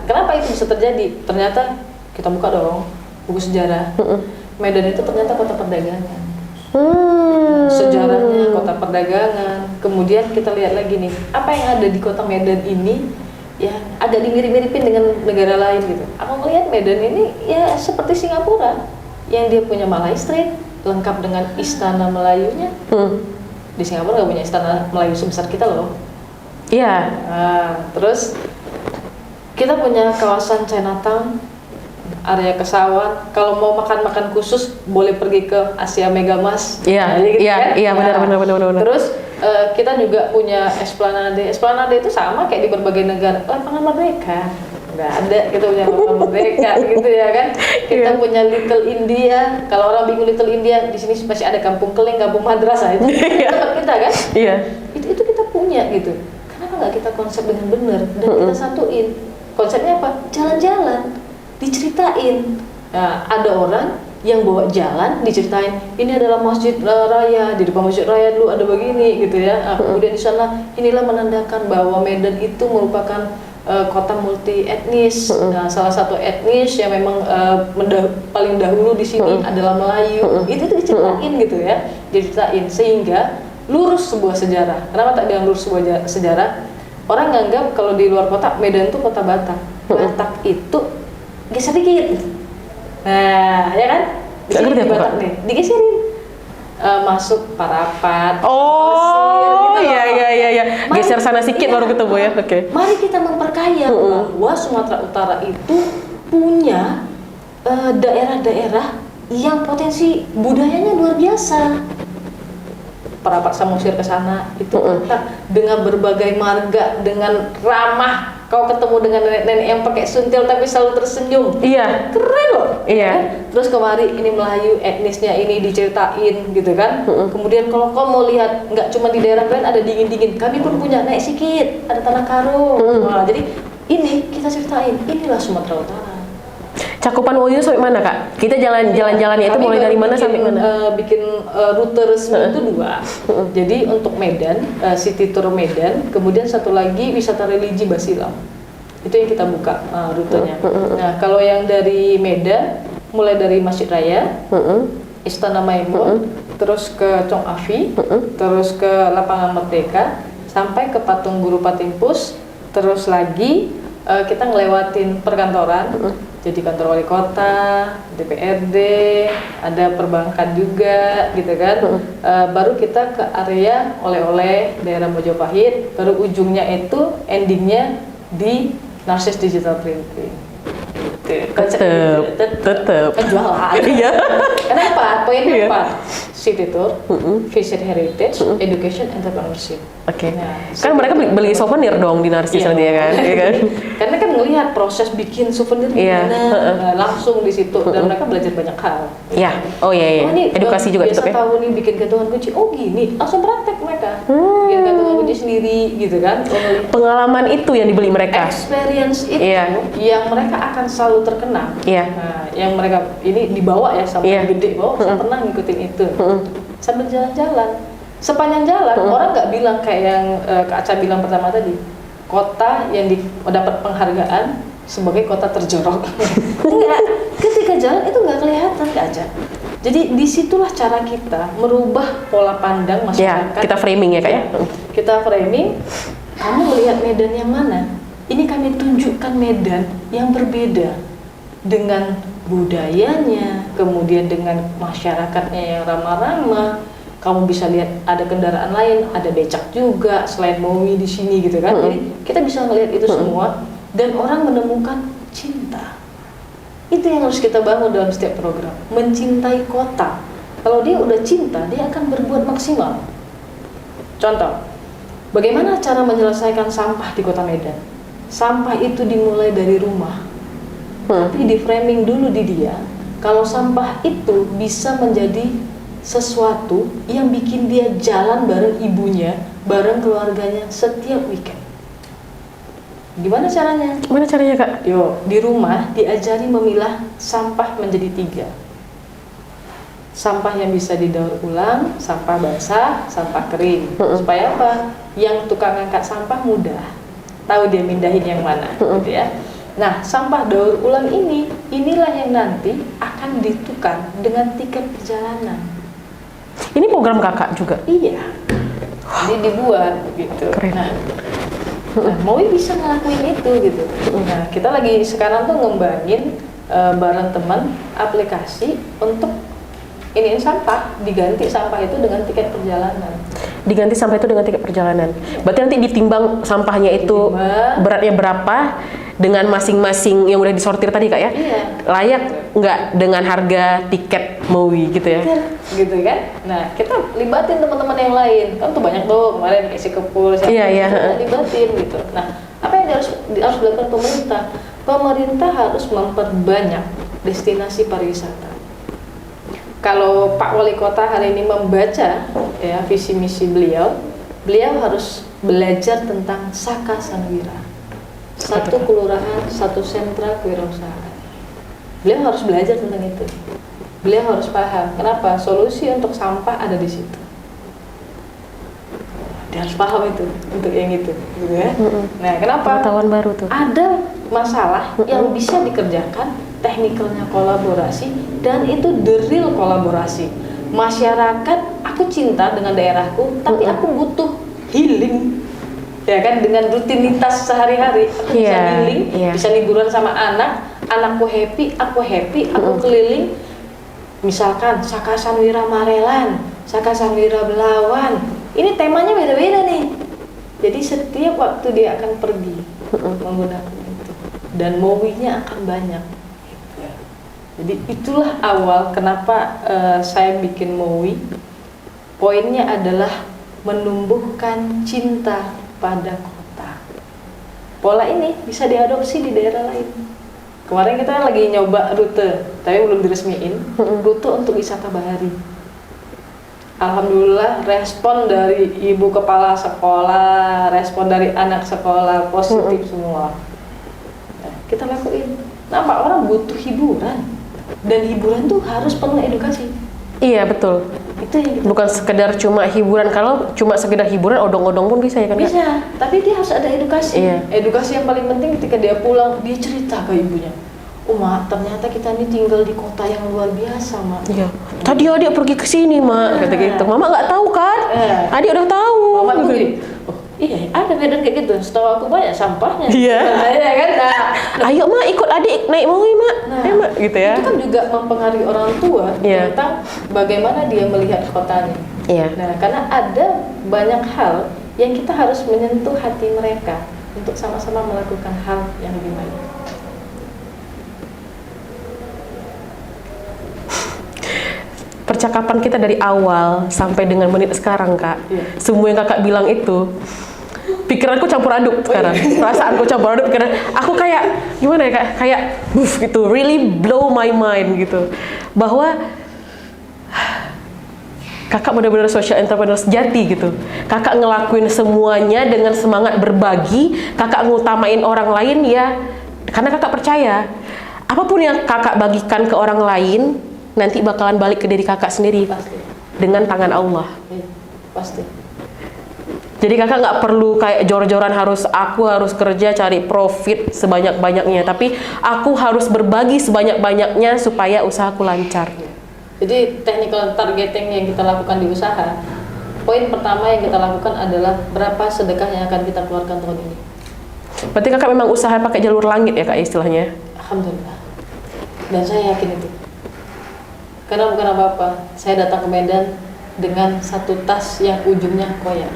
Kenapa itu bisa terjadi? Ternyata kita buka dong buku sejarah. Medan itu ternyata kota perdagangan. Sejarahnya kota perdagangan. Kemudian kita lihat lagi nih, apa yang ada di kota Medan ini ya agak dimirip-miripin dengan negara lain gitu. Aku melihat Medan ini ya seperti Singapura, yang dia punya Malay Street lengkap dengan istana Melayunya. Di Singapura nggak punya istana Melayu sebesar kita loh. Iya. Terus kita punya kawasan Chinatown, area Kesawan. Kalau mau makan-makan khusus boleh pergi ke Asia Megamas. Iya, iya, benar. Terus kita juga punya Esplanade. Esplanade itu sama kayak di berbagai negara. Lapangan Merdeka. Nggak ada kita punya lapangan Merdeka gitu ya kan. Kita punya Little India. Kalau orang bingung Little India, di sini masih ada Kampung Keling, Kampung Madrasah itu tempat kita kan. Iya. Itu kita punya gitu. Kenapa nggak kita konsep dengan benar dan kita satuin? Konsepnya apa? Jalan-jalan, diceritain. Nah, ada orang yang bawa jalan, diceritain ini adalah masjid raya, di depan masjid raya dulu ada begini gitu ya. Kemudian di sana inilah menandakan bahwa Medan itu merupakan kota multi etnis. Nah, salah satu etnis yang memang paling dahulu di sini adalah Melayu. Itu diceritain gitu ya, diceritain sehingga lurus sebuah sejarah. Kenapa tak bilang lurus sebuah sejarah? Orang nganggap kalau di luar kota Medan itu kota Batak. Batak itu geser dikit. Nah, ya kan? Di Batak nih, digeserin. Masuk Parapat. Oh, Mesir, gitu iya. Geser sana sedikit baru ketemu ya. Oke. Mari kita memperkaya bahwa Sumatera Utara itu punya daerah-daerah yang potensi budayanya luar biasa. Parapat Samosir ke sana itu dengan berbagai marga, dengan ramah. Kau ketemu dengan nenek-nenek yang pakai suntil tapi selalu tersenyum. Iya. Keren loh. Iya. Terus kemari ini Melayu, etnisnya ini diceritain gitu kan. Kemudian kalau kau mau lihat nggak cuma di daerah lain ada dingin-dingin. Kami pun punya naik sikit, ada tanah karo. Nah, jadi ini kita ceritain, inilah Sumatera Utara. Cakupan Wayu sampai mana Kak? Kita jalan-jalannya itu mulai dari mana sampai mana? Bikin rute resmi itu 2. Jadi untuk Medan, City Tour Medan, kemudian satu lagi wisata religi Basilam. Itu yang kita buka rutenya. Nah, kalau yang dari Medan, mulai dari Masjid Raya, Istana Maimun, terus ke Chong Afi, terus ke Lapangan Merdeka, sampai ke Patung Guru Patimpus, terus lagi kita ngelewatin perkantoran. Jadi kantor wali kota, DPRD, ada perbankan juga gitu kan. Baru kita ke area oleh-oleh daerah Mojopahit, baru ujungnya itu endingnya di Narsis Digital Printing. Tetep Penjualan. Iya. Kenapa? Poinnya apa? City Tour, Visit Heritage, Education, Entrepreneurship. Oke. Nah, kan mereka beli souvenir dong di Narsis nanti ya kan? Iya kan? Karena kan ngelihat proses bikin souvenir gimana, langsung di situ dan mereka belajar banyak hal. Iya. Oh iya. Ini Edukasi juga biasa tetap ya. tahu nih bikin gantungan kunci. Oh gini, langsung praktek mereka. Bikin gantungan kunci sendiri gitu kan. Pengalaman itu yang dibeli mereka. Experience itu yang mereka akan selalu terkenang. Iya. Nah, yang mereka ini dibawa ya sampai gede bahwa saya pernah ngikutin itu. Sambil jalan-jalan. Sepanjang jalan orang nggak bilang kayak yang Kak Aca bilang pertama tadi. Kota yang dapat penghargaan sebagai kota terjorok. Enggak. Ketika jalan itu nggak kelihatan Kak Aca. Jadi disitulah cara kita merubah pola pandang masyarakat. Ya, kita framing ya Kak ya. Kita framing. Kamu melihat Medan yang mana? Ini kami tunjukkan Medan yang berbeda dengan budayanya, kemudian dengan masyarakatnya yang ramah-ramah. Kamu bisa lihat ada kendaraan lain, ada becak juga selain Mowi di sini gitu kan. Jadi kita bisa melihat itu semua dan orang menemukan cinta. Itu yang harus kita bangun dalam setiap program, mencintai kota. Kalau dia udah cinta, dia akan berbuat maksimal. Contoh, bagaimana cara menyelesaikan sampah di Kota Medan? sampah itu dimulai dari rumah, tapi di framing dulu di dia, kalau sampah itu bisa menjadi sesuatu yang bikin dia jalan bareng ibunya, bareng keluarganya setiap weekend. Gimana caranya? Gimana caranya, Kak? Yo, di rumah diajari memilah sampah menjadi 3. Sampah yang bisa didaur ulang, sampah basah, sampah kering. Supaya apa? Yang tukang angkat sampah mudah, tahu dia mindahin yang mana, gitu ya. Nah, sampah daur ulang inilah yang nanti akan ditukar dengan tiket perjalanan. Ini program Kakak juga? Iya. Jadi dibuat gitu. Keren. Nah, Maui bisa ngelakuin itu gitu. Nah, kita lagi sekarang tuh ngembangin bareng teman aplikasi untuk iniin sampah, diganti sampah itu dengan tiket perjalanan. Diganti sampah itu dengan tiket perjalanan. Berarti nanti ditimbang sampahnya itu beratnya berapa dengan masing-masing yang udah disortir tadi, Kak ya? Iya. Layak nggak dengan harga tiket Maui gitu ya? Gitu kan? Nah, kita libatin teman-teman yang lain. Kan tuh banyak tuh kemarin isi kepul, Iya. libatin gitu. Nah, apa yang harus dilakukan pemerintah? Pemerintah harus memperbanyak destinasi pariwisata. Kalau Pak Wali Kota hari ini membaca ya visi misi beliau harus belajar tentang Saka Sanwira. 1 kelurahan, 1 sentra kewirausahaan. Beliau harus belajar tentang itu. Beliau harus paham kenapa solusi untuk sampah ada di situ. Dia harus paham itu untuk yang itu, gitu ya. Nah, kenapa? Pengetahuan baru tuh. Ada masalah yang bisa dikerjakan, teknikalnya kolaborasi, dan itu the real kolaborasi. Masyarakat, aku cinta dengan daerahku, tapi aku butuh healing, ya kan, dengan rutinitas sehari-hari. Aku bisa healing, bisa liburan sama anakku happy, aku keliling. Misalkan Saka Sanwira Marelan, Saka Sanwira Belawan. Ini temanya beda-beda nih. Jadi setiap waktu dia akan pergi menggunakan itu, dan Maui-nya akan banyak. Jadi itulah awal kenapa saya bikin Maui. Poinnya adalah menumbuhkan cinta pada kota. Pola ini bisa diadopsi di daerah lain. Kemarin kita lagi nyoba rute, tapi belum diresmiin, rute untuk wisata bahari. Alhamdulillah respon dari ibu kepala sekolah, respon dari anak sekolah positif semua. Nah, kita lakuin. Nampak orang butuh hiburan, dan hiburan tuh harus penuh edukasi. Iya, betul. Itu yang kita bukan sekedar cuma hiburan. Kalau cuma sekedar hiburan, odong-odong pun bisa ya kan? Bisa, tapi dia harus ada edukasi. Iya. Edukasi yang paling penting ketika dia pulang, dia cerita ke ibunya. Oh, Mak, ternyata kita ini tinggal di kota yang luar biasa, Mak. Iya. Tadi adik pergi ke sini, Mak, kata gitu. Mama nggak tahu kan? Adik udah tahu. Mama tuh gini, oh iya, ada Medan kayak gitu. Setahu aku banyak sampahnya. Iya. Iya kan? Nah, ayo, Mak, ikut adik naik Maui, Mak. Mak, gitu ya. Itu kan juga mempengaruhi orang tua Iya. tentang bagaimana dia melihat kotanya. Iya. Nah, karena ada banyak hal yang kita harus menyentuh hati mereka untuk sama-sama melakukan hal yang lebih baik. Percakapan kita dari awal sampai dengan menit sekarang, Kak. Iya. Semua yang Kakak bilang itu, pikiranku campur aduk sekarang. Perasaanku campur aduk karena aku kayak gimana ya, Kak? Kayak gitu, really blow my mind gitu. Bahwa Kakak benar-benar social entrepreneur sejati gitu. Kakak ngelakuin semuanya dengan semangat berbagi. Kakak ngutamain orang lain ya karena Kakak percaya apapun yang Kakak bagikan ke orang lain nanti bakalan balik ke diri Kakak sendiri. Pasti. Dengan tangan Allah. Iya, pasti. Jadi Kakak nggak perlu kayak jor-joran aku harus kerja cari profit sebanyak-banyaknya, tapi aku harus berbagi sebanyak-banyaknya supaya usahaku lancar. Jadi technical targeting yang kita lakukan di usaha, poin pertama yang kita lakukan adalah berapa sedekah yang akan kita keluarkan tahun ini. Berarti Kakak memang usaha pakai jalur langit ya, Kak, istilahnya? Alhamdulillah. Dan saya yakin itu. Karena bukan apa-apa, saya datang ke Medan dengan satu tas yang ujungnya koyak.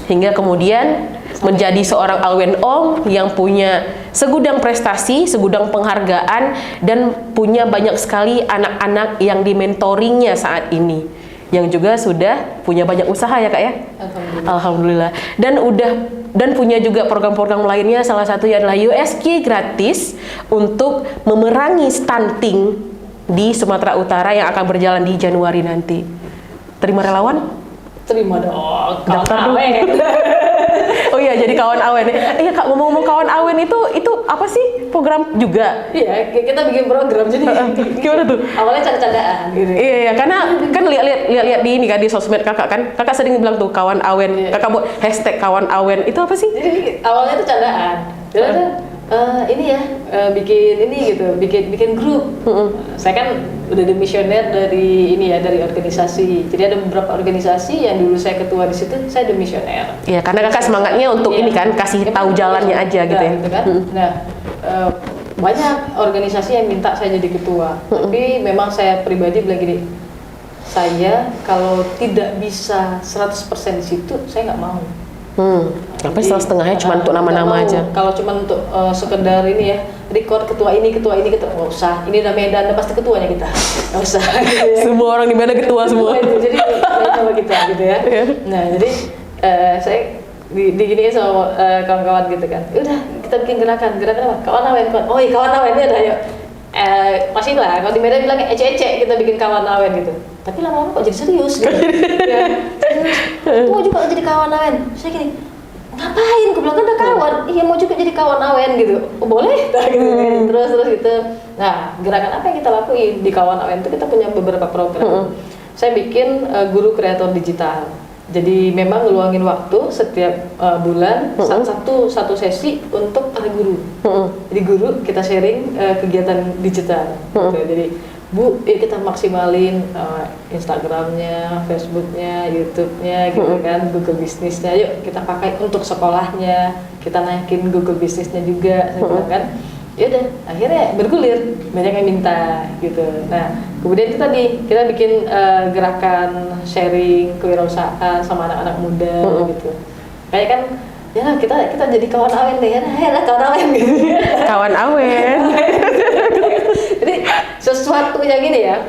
Hingga kemudian menjadi seorang Alwen Ong yang punya segudang prestasi, segudang penghargaan, dan punya banyak sekali anak-anak yang dimentoringnya saat ini. yang juga sudah punya banyak usaha ya Kak ya. Alhamdulillah. Dan punya juga program-program lainnya, salah satunya adalah USG gratis untuk memerangi stunting di Sumatera Utara yang akan berjalan di Januari nanti. Terima relawan? Terima dong, Daftar dulu. Oh iya, jadi kawan awen. Iya Kak, ngomong-ngomong kawan awen itu apa sih? Program juga? Iya, kita bikin program jadi gimana tuh? awalnya canda-candaan gitu. Iya, karena kan lihat di ini kan di sosmed Kakak kan. Kakak sering bilang tuh kawan awen. Iya. Kakak buat hashtag kawan awen. Itu apa sih? Jadi awalnya itu candaan. Jadi ini ya bikin ini gitu, bikin grup. Saya kan udah demisioner dari ini ya, dari organisasi. Jadi ada beberapa organisasi yang dulu saya ketua di situ, saya demisioner. Iya, karena Kakak semangatnya untuk Iya. ini kan kasih tahu jalannya aja gitu ya. Gitu kan. Nah, banyak organisasi yang minta saya jadi ketua. Tapi memang saya pribadi bilang gini, saya kalau tidak bisa 100% di situ, saya nggak mau. Tapi setengahnya cuma untuk nama-nama nggak mau. aja. Kalau cuma untuk sekedar ini ya, record ketua ini, nggak usah. Ini udah Medan, pasti ketuanya kita. Nggak usah. Gitu ya. Semua orang di mana ketua semua. Itu, jadi sama kita gitu ya. Nah, jadi saya diginiin sama kawan-kawan gitu kan. Udah, kita bikin gerakan apa? Kawan awen. Oh iya, kawan awen ini ada yuk. Masih lah, kalau di Medan bilangnya ece-ece, kita bikin kawan awen gitu. Tapi lama-lama kok jadi serius gitu. Ya, serius. Mau juga jadi kawan awen. Saya gini, ngapain? Gue bilang kan udah kawan. Iya, mau juga jadi kawan awen gitu. Oh, boleh? Nah, gitu. Terus gitu. Nah, gerakan apa yang kita lakuin di kawan awen itu, kita punya beberapa program. Saya bikin guru kreator digital. Jadi memang ngeluangin waktu setiap bulan satu sesi untuk para guru. Jadi guru kita sharing kegiatan digital. Gitu. Jadi Bu, kita maksimalin Instagramnya, Facebooknya, YouTube-nya, gitu kan, Google Bisnisnya. Yuk kita pakai untuk sekolahnya, kita naikin Google Bisnisnya juga, kan. Ya udah, akhirnya bergulir, banyak yang minta gitu. Nah, kemudian itu tadi kita bikin gerakan sharing kewirausahaan sama anak-anak muda gitu. Kayak kan, ya kita jadi kawan awen deh, ya kawan awen gitu. Kawan awen. Jadi sesuatu yang gini ya,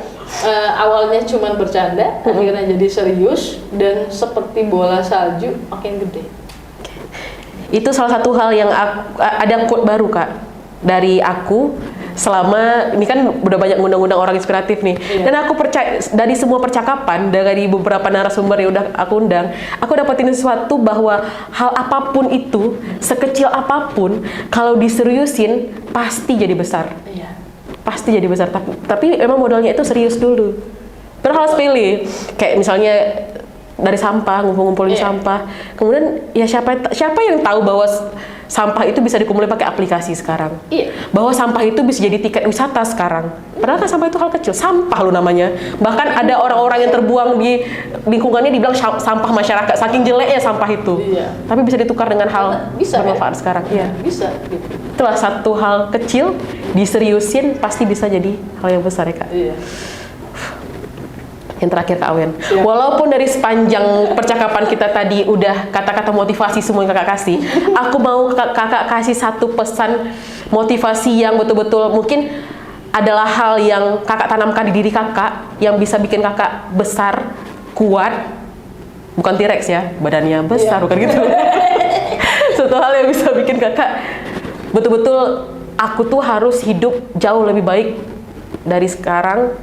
awalnya cuma bercanda, akhirnya jadi serius dan seperti bola salju makin gede. Itu salah satu hal yang ada quote baru Kak dari aku selama ini kan udah banyak ngundang-ngundang orang inspiratif nih. Dan aku percaya dari semua percakapan dari beberapa narasumber yang udah aku undang, aku dapetin sesuatu bahwa hal apapun itu, sekecil apapun, kalau diseriusin pasti jadi besar. Pasti jadi besar, tapi emang modalnya itu serius dulu. Padahal hal sepele, kayak misalnya dari sampah, ngumpulin sampah. Kemudian ya siapa yang tahu bahwa sampah itu bisa dikumpulin pakai aplikasi sekarang. Bahwa sampah itu bisa jadi tiket wisata sekarang. Padahal kan sampah itu hal kecil, sampah lo namanya. Bahkan ada orang-orang yang terbuang di lingkungannya dibilang sampah masyarakat, saking jeleknya sampah itu. Tapi bisa ditukar dengan hal bermanfaat sekarang. Iya. Bisa. Itulah satu hal kecil diseriusin pasti bisa jadi hal yang besar ya Kak. Yang terakhir Kak Awen, walaupun dari sepanjang percakapan kita tadi udah kata-kata motivasi semua yang Kakak kasih, aku mau Kakak kasih satu pesan motivasi yang betul-betul mungkin adalah hal yang Kakak tanamkan di diri Kakak yang bisa bikin Kakak besar, kuat, bukan T-Rex ya, badannya besar, bukan gitu. Satu hal yang bisa bikin Kakak betul-betul aku tuh harus hidup jauh lebih baik dari sekarang,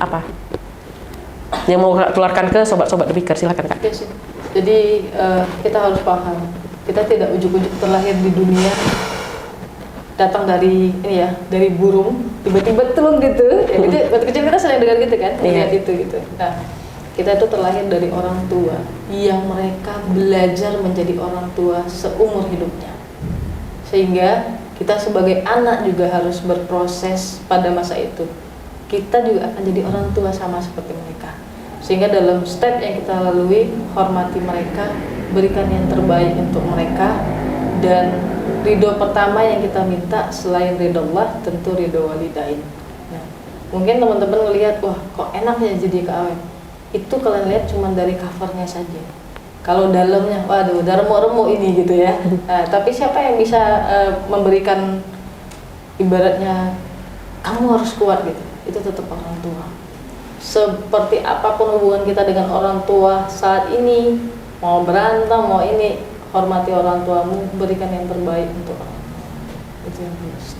apa? Yang mau keluarkan ke sobat-sobat The Beaker, silakan Kak. Jadi kita harus paham, kita tidak ujuk-ujuk terlahir di dunia datang dari ini ya, dari burung tiba-tiba turun gitu. Ya, gitu waktu kecil kita sering dengar gitu kan, lihat itu gitu. Nah, kita itu terlahir dari orang tua yang mereka belajar menjadi orang tua seumur hidupnya. Sehingga kita sebagai anak juga harus berproses pada masa itu. Kita juga akan jadi orang tua sama seperti mereka. Sehingga dalam step yang kita lalui, hormati mereka, berikan yang terbaik untuk mereka, dan ridho pertama yang kita minta selain ridho Allah, tentu ridho walidain. Nah, mungkin teman-teman ngelihat, wah kok enak ya jadi KAW. Itu kalian lihat cuma dari covernya saja. Kalau dalamnya, waduh, udah remuk-remuk ini gitu ya. Nah, tapi siapa yang bisa memberikan ibaratnya kamu harus kuat gitu? Itu tetap orang tua. seperti apapun hubungan kita dengan orang tua saat ini, mau berantem, mau ini, hormati orang tuamu, berikan yang terbaik untuk orang tua.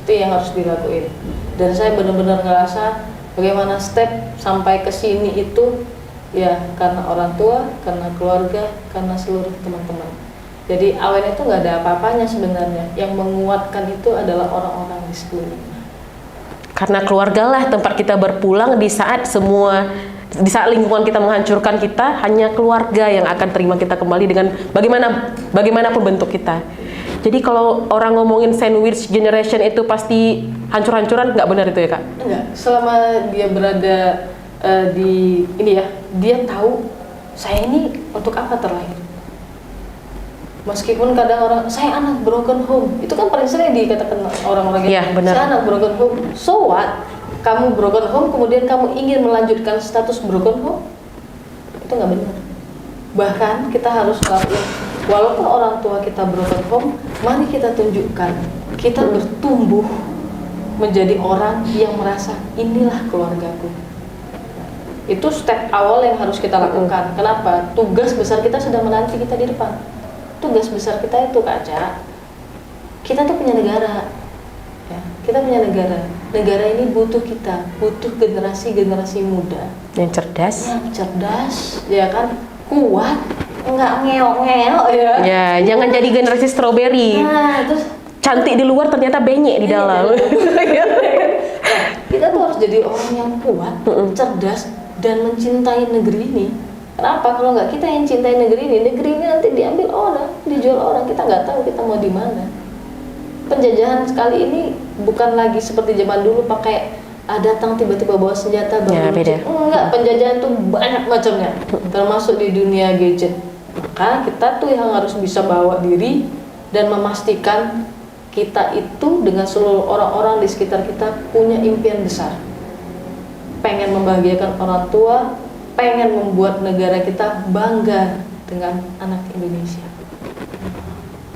Itu yang harus dilakuin. Dan saya benar-benar ngerasa bagaimana step sampai ke sini itu ya karena orang tua, karena keluarga, karena seluruh teman-teman. Jadi Awen itu nggak ada apa-apanya sebenarnya. Yang menguatkan itu adalah orang-orang di sekeliling. Karena keluarga lah tempat kita berpulang di saat lingkungan kita menghancurkan kita, hanya keluarga yang akan terima kita kembali dengan bagaimanapun bentuk kita. Jadi kalau orang ngomongin sandwich generation itu pasti hancur-hancuran, nggak benar itu ya Kak? Enggak, selama dia berada di ini ya, dia tahu saya ini untuk apa terlahir. Meskipun kadang orang, saya anak broken home, itu kan paling sering dikatakan orang-orang Iya, benar. saya anak broken home. So what? Kamu broken home, kemudian kamu ingin melanjutkan status broken home? Itu nggak benar. Bahkan kita harus ngelakuin, walaupun orang tua kita broken home, mari kita tunjukkan kita bertumbuh menjadi orang yang merasa inilah keluargaku. Itu step awal yang harus kita lakukan. Kenapa? Tugas besar kita sedang menanti kita di depan. Tugas besar kita itu Kak Ca, kita tuh punya negara ya, kita punya negara. Negara ini butuh kita, butuh generasi muda Yang cerdas. ya kan, kuat, nggak ngeok ya. Ya, jangan jadi generasi strawberry. Nah, terus Cantik di luar ternyata benyek di dalam. kita tuh harus jadi orang yang kuat, cerdas, dan mencintai negeri ini. Kenapa? Kalau nggak kita yang cintai negeri ini nanti diambil orang, dijual orang, kita nggak tahu kita mau di mana. Penjajahan sekali ini bukan lagi seperti zaman dulu pakai datang tiba-tiba bawa senjata Ya, beda. Enggak, penjajahan tuh banyak macamnya, termasuk di dunia gadget. Maka kita tuh yang harus bisa bawa diri dan memastikan kita itu dengan seluruh orang-orang di sekitar kita punya impian besar. Pengen membahagiakan orang tua, pengen membuat negara kita bangga dengan anak Indonesia.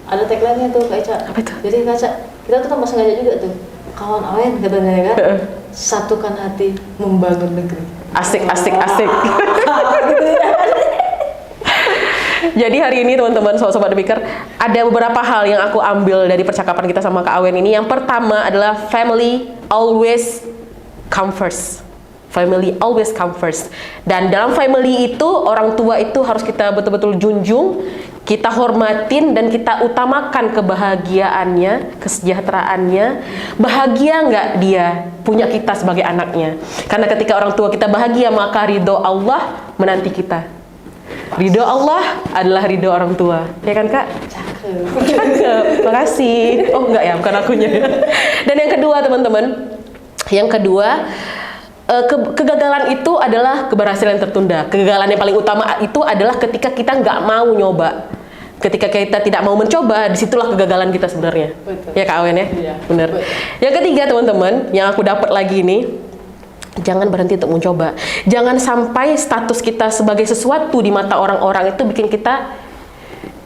Ada tagline-nya tuh Kak Ica. Apa itu? Jadi Kak Ica, kita tuh tanpa sengaja juga tuh, kawan Awen katanya ya kan, satukan hati membangun negeri. Asik. Jadi hari ini teman-teman sobat Debikers, ada beberapa hal yang aku ambil dari percakapan kita sama Kak Awen ini. Yang pertama adalah family always come first. Family always come first. Dan dalam family itu, orang tua itu harus kita betul-betul junjung, kita hormatin, dan kita utamakan kebahagiaannya, kesejahteraannya. Bahagia nggak dia punya kita sebagai anaknya? Karena ketika orang tua kita bahagia, maka ridho Allah menanti kita. Ridho Allah adalah ridho orang tua, ya kan Kak? Cakep, makasih. Oh enggak ya, bukan akunya. Dan yang kedua teman-teman, kegagalan itu adalah keberhasilan tertunda. Kegagalan yang paling utama itu adalah ketika kita nggak mau nyoba. Ketika kita tidak mau mencoba, disitulah kegagalan kita sebenarnya. Betul. Ya Kak Awen ya? Iya, Bener. betul. Yang ketiga teman-teman, yang aku dapat lagi ini, jangan berhenti untuk mencoba. Jangan sampai status kita sebagai sesuatu di mata orang-orang itu bikin kita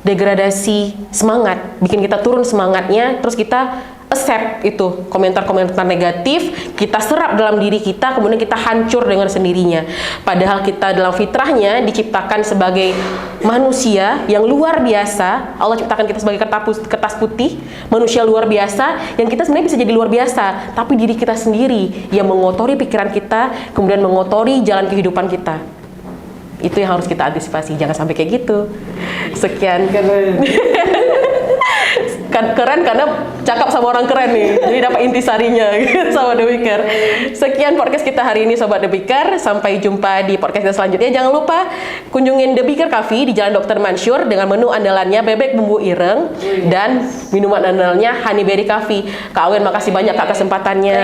degradasi semangat, bikin kita turun semangatnya, terus kita accept itu komentar-komentar negatif, kita serap dalam diri kita, kemudian kita hancur dengan sendirinya. Padahal kita dalam fitrahnya diciptakan sebagai manusia yang luar biasa. Allah ciptakan kita sebagai kertas putih, manusia luar biasa, yang kita sebenarnya bisa jadi luar biasa, tapi diri kita sendiri yang mengotori pikiran kita, kemudian mengotori jalan kehidupan kita. Itu yang harus kita antisipasi, jangan sampai kayak gitu. Sekian. Keren karena cakap sama orang keren nih, jadi dapat intisarinya Sobat Debikers. Sekian podcast kita hari ini Sobat Debikers, sampai jumpa di podcast kita selanjutnya. Jangan lupa kunjungin Debikers Cafe di Jalan Dr. Mansur dengan menu andalannya bebek bumbu ireng dan minuman andalannya Honeyberry Coffee. Kak Awen, makasih banyak Kak kesempatannya.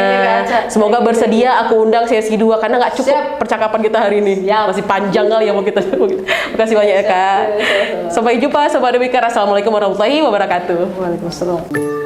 Semoga bersedia aku undang sesi 2 karena nggak cukup percakapan kita hari ini. Masih panjang kali yang mau kita. Makasih banyak ya Kak. Sampai jumpa Sobat Debikers. Assalamualaikum warahmatullahi wabarakatuh. Waalaikumsalam.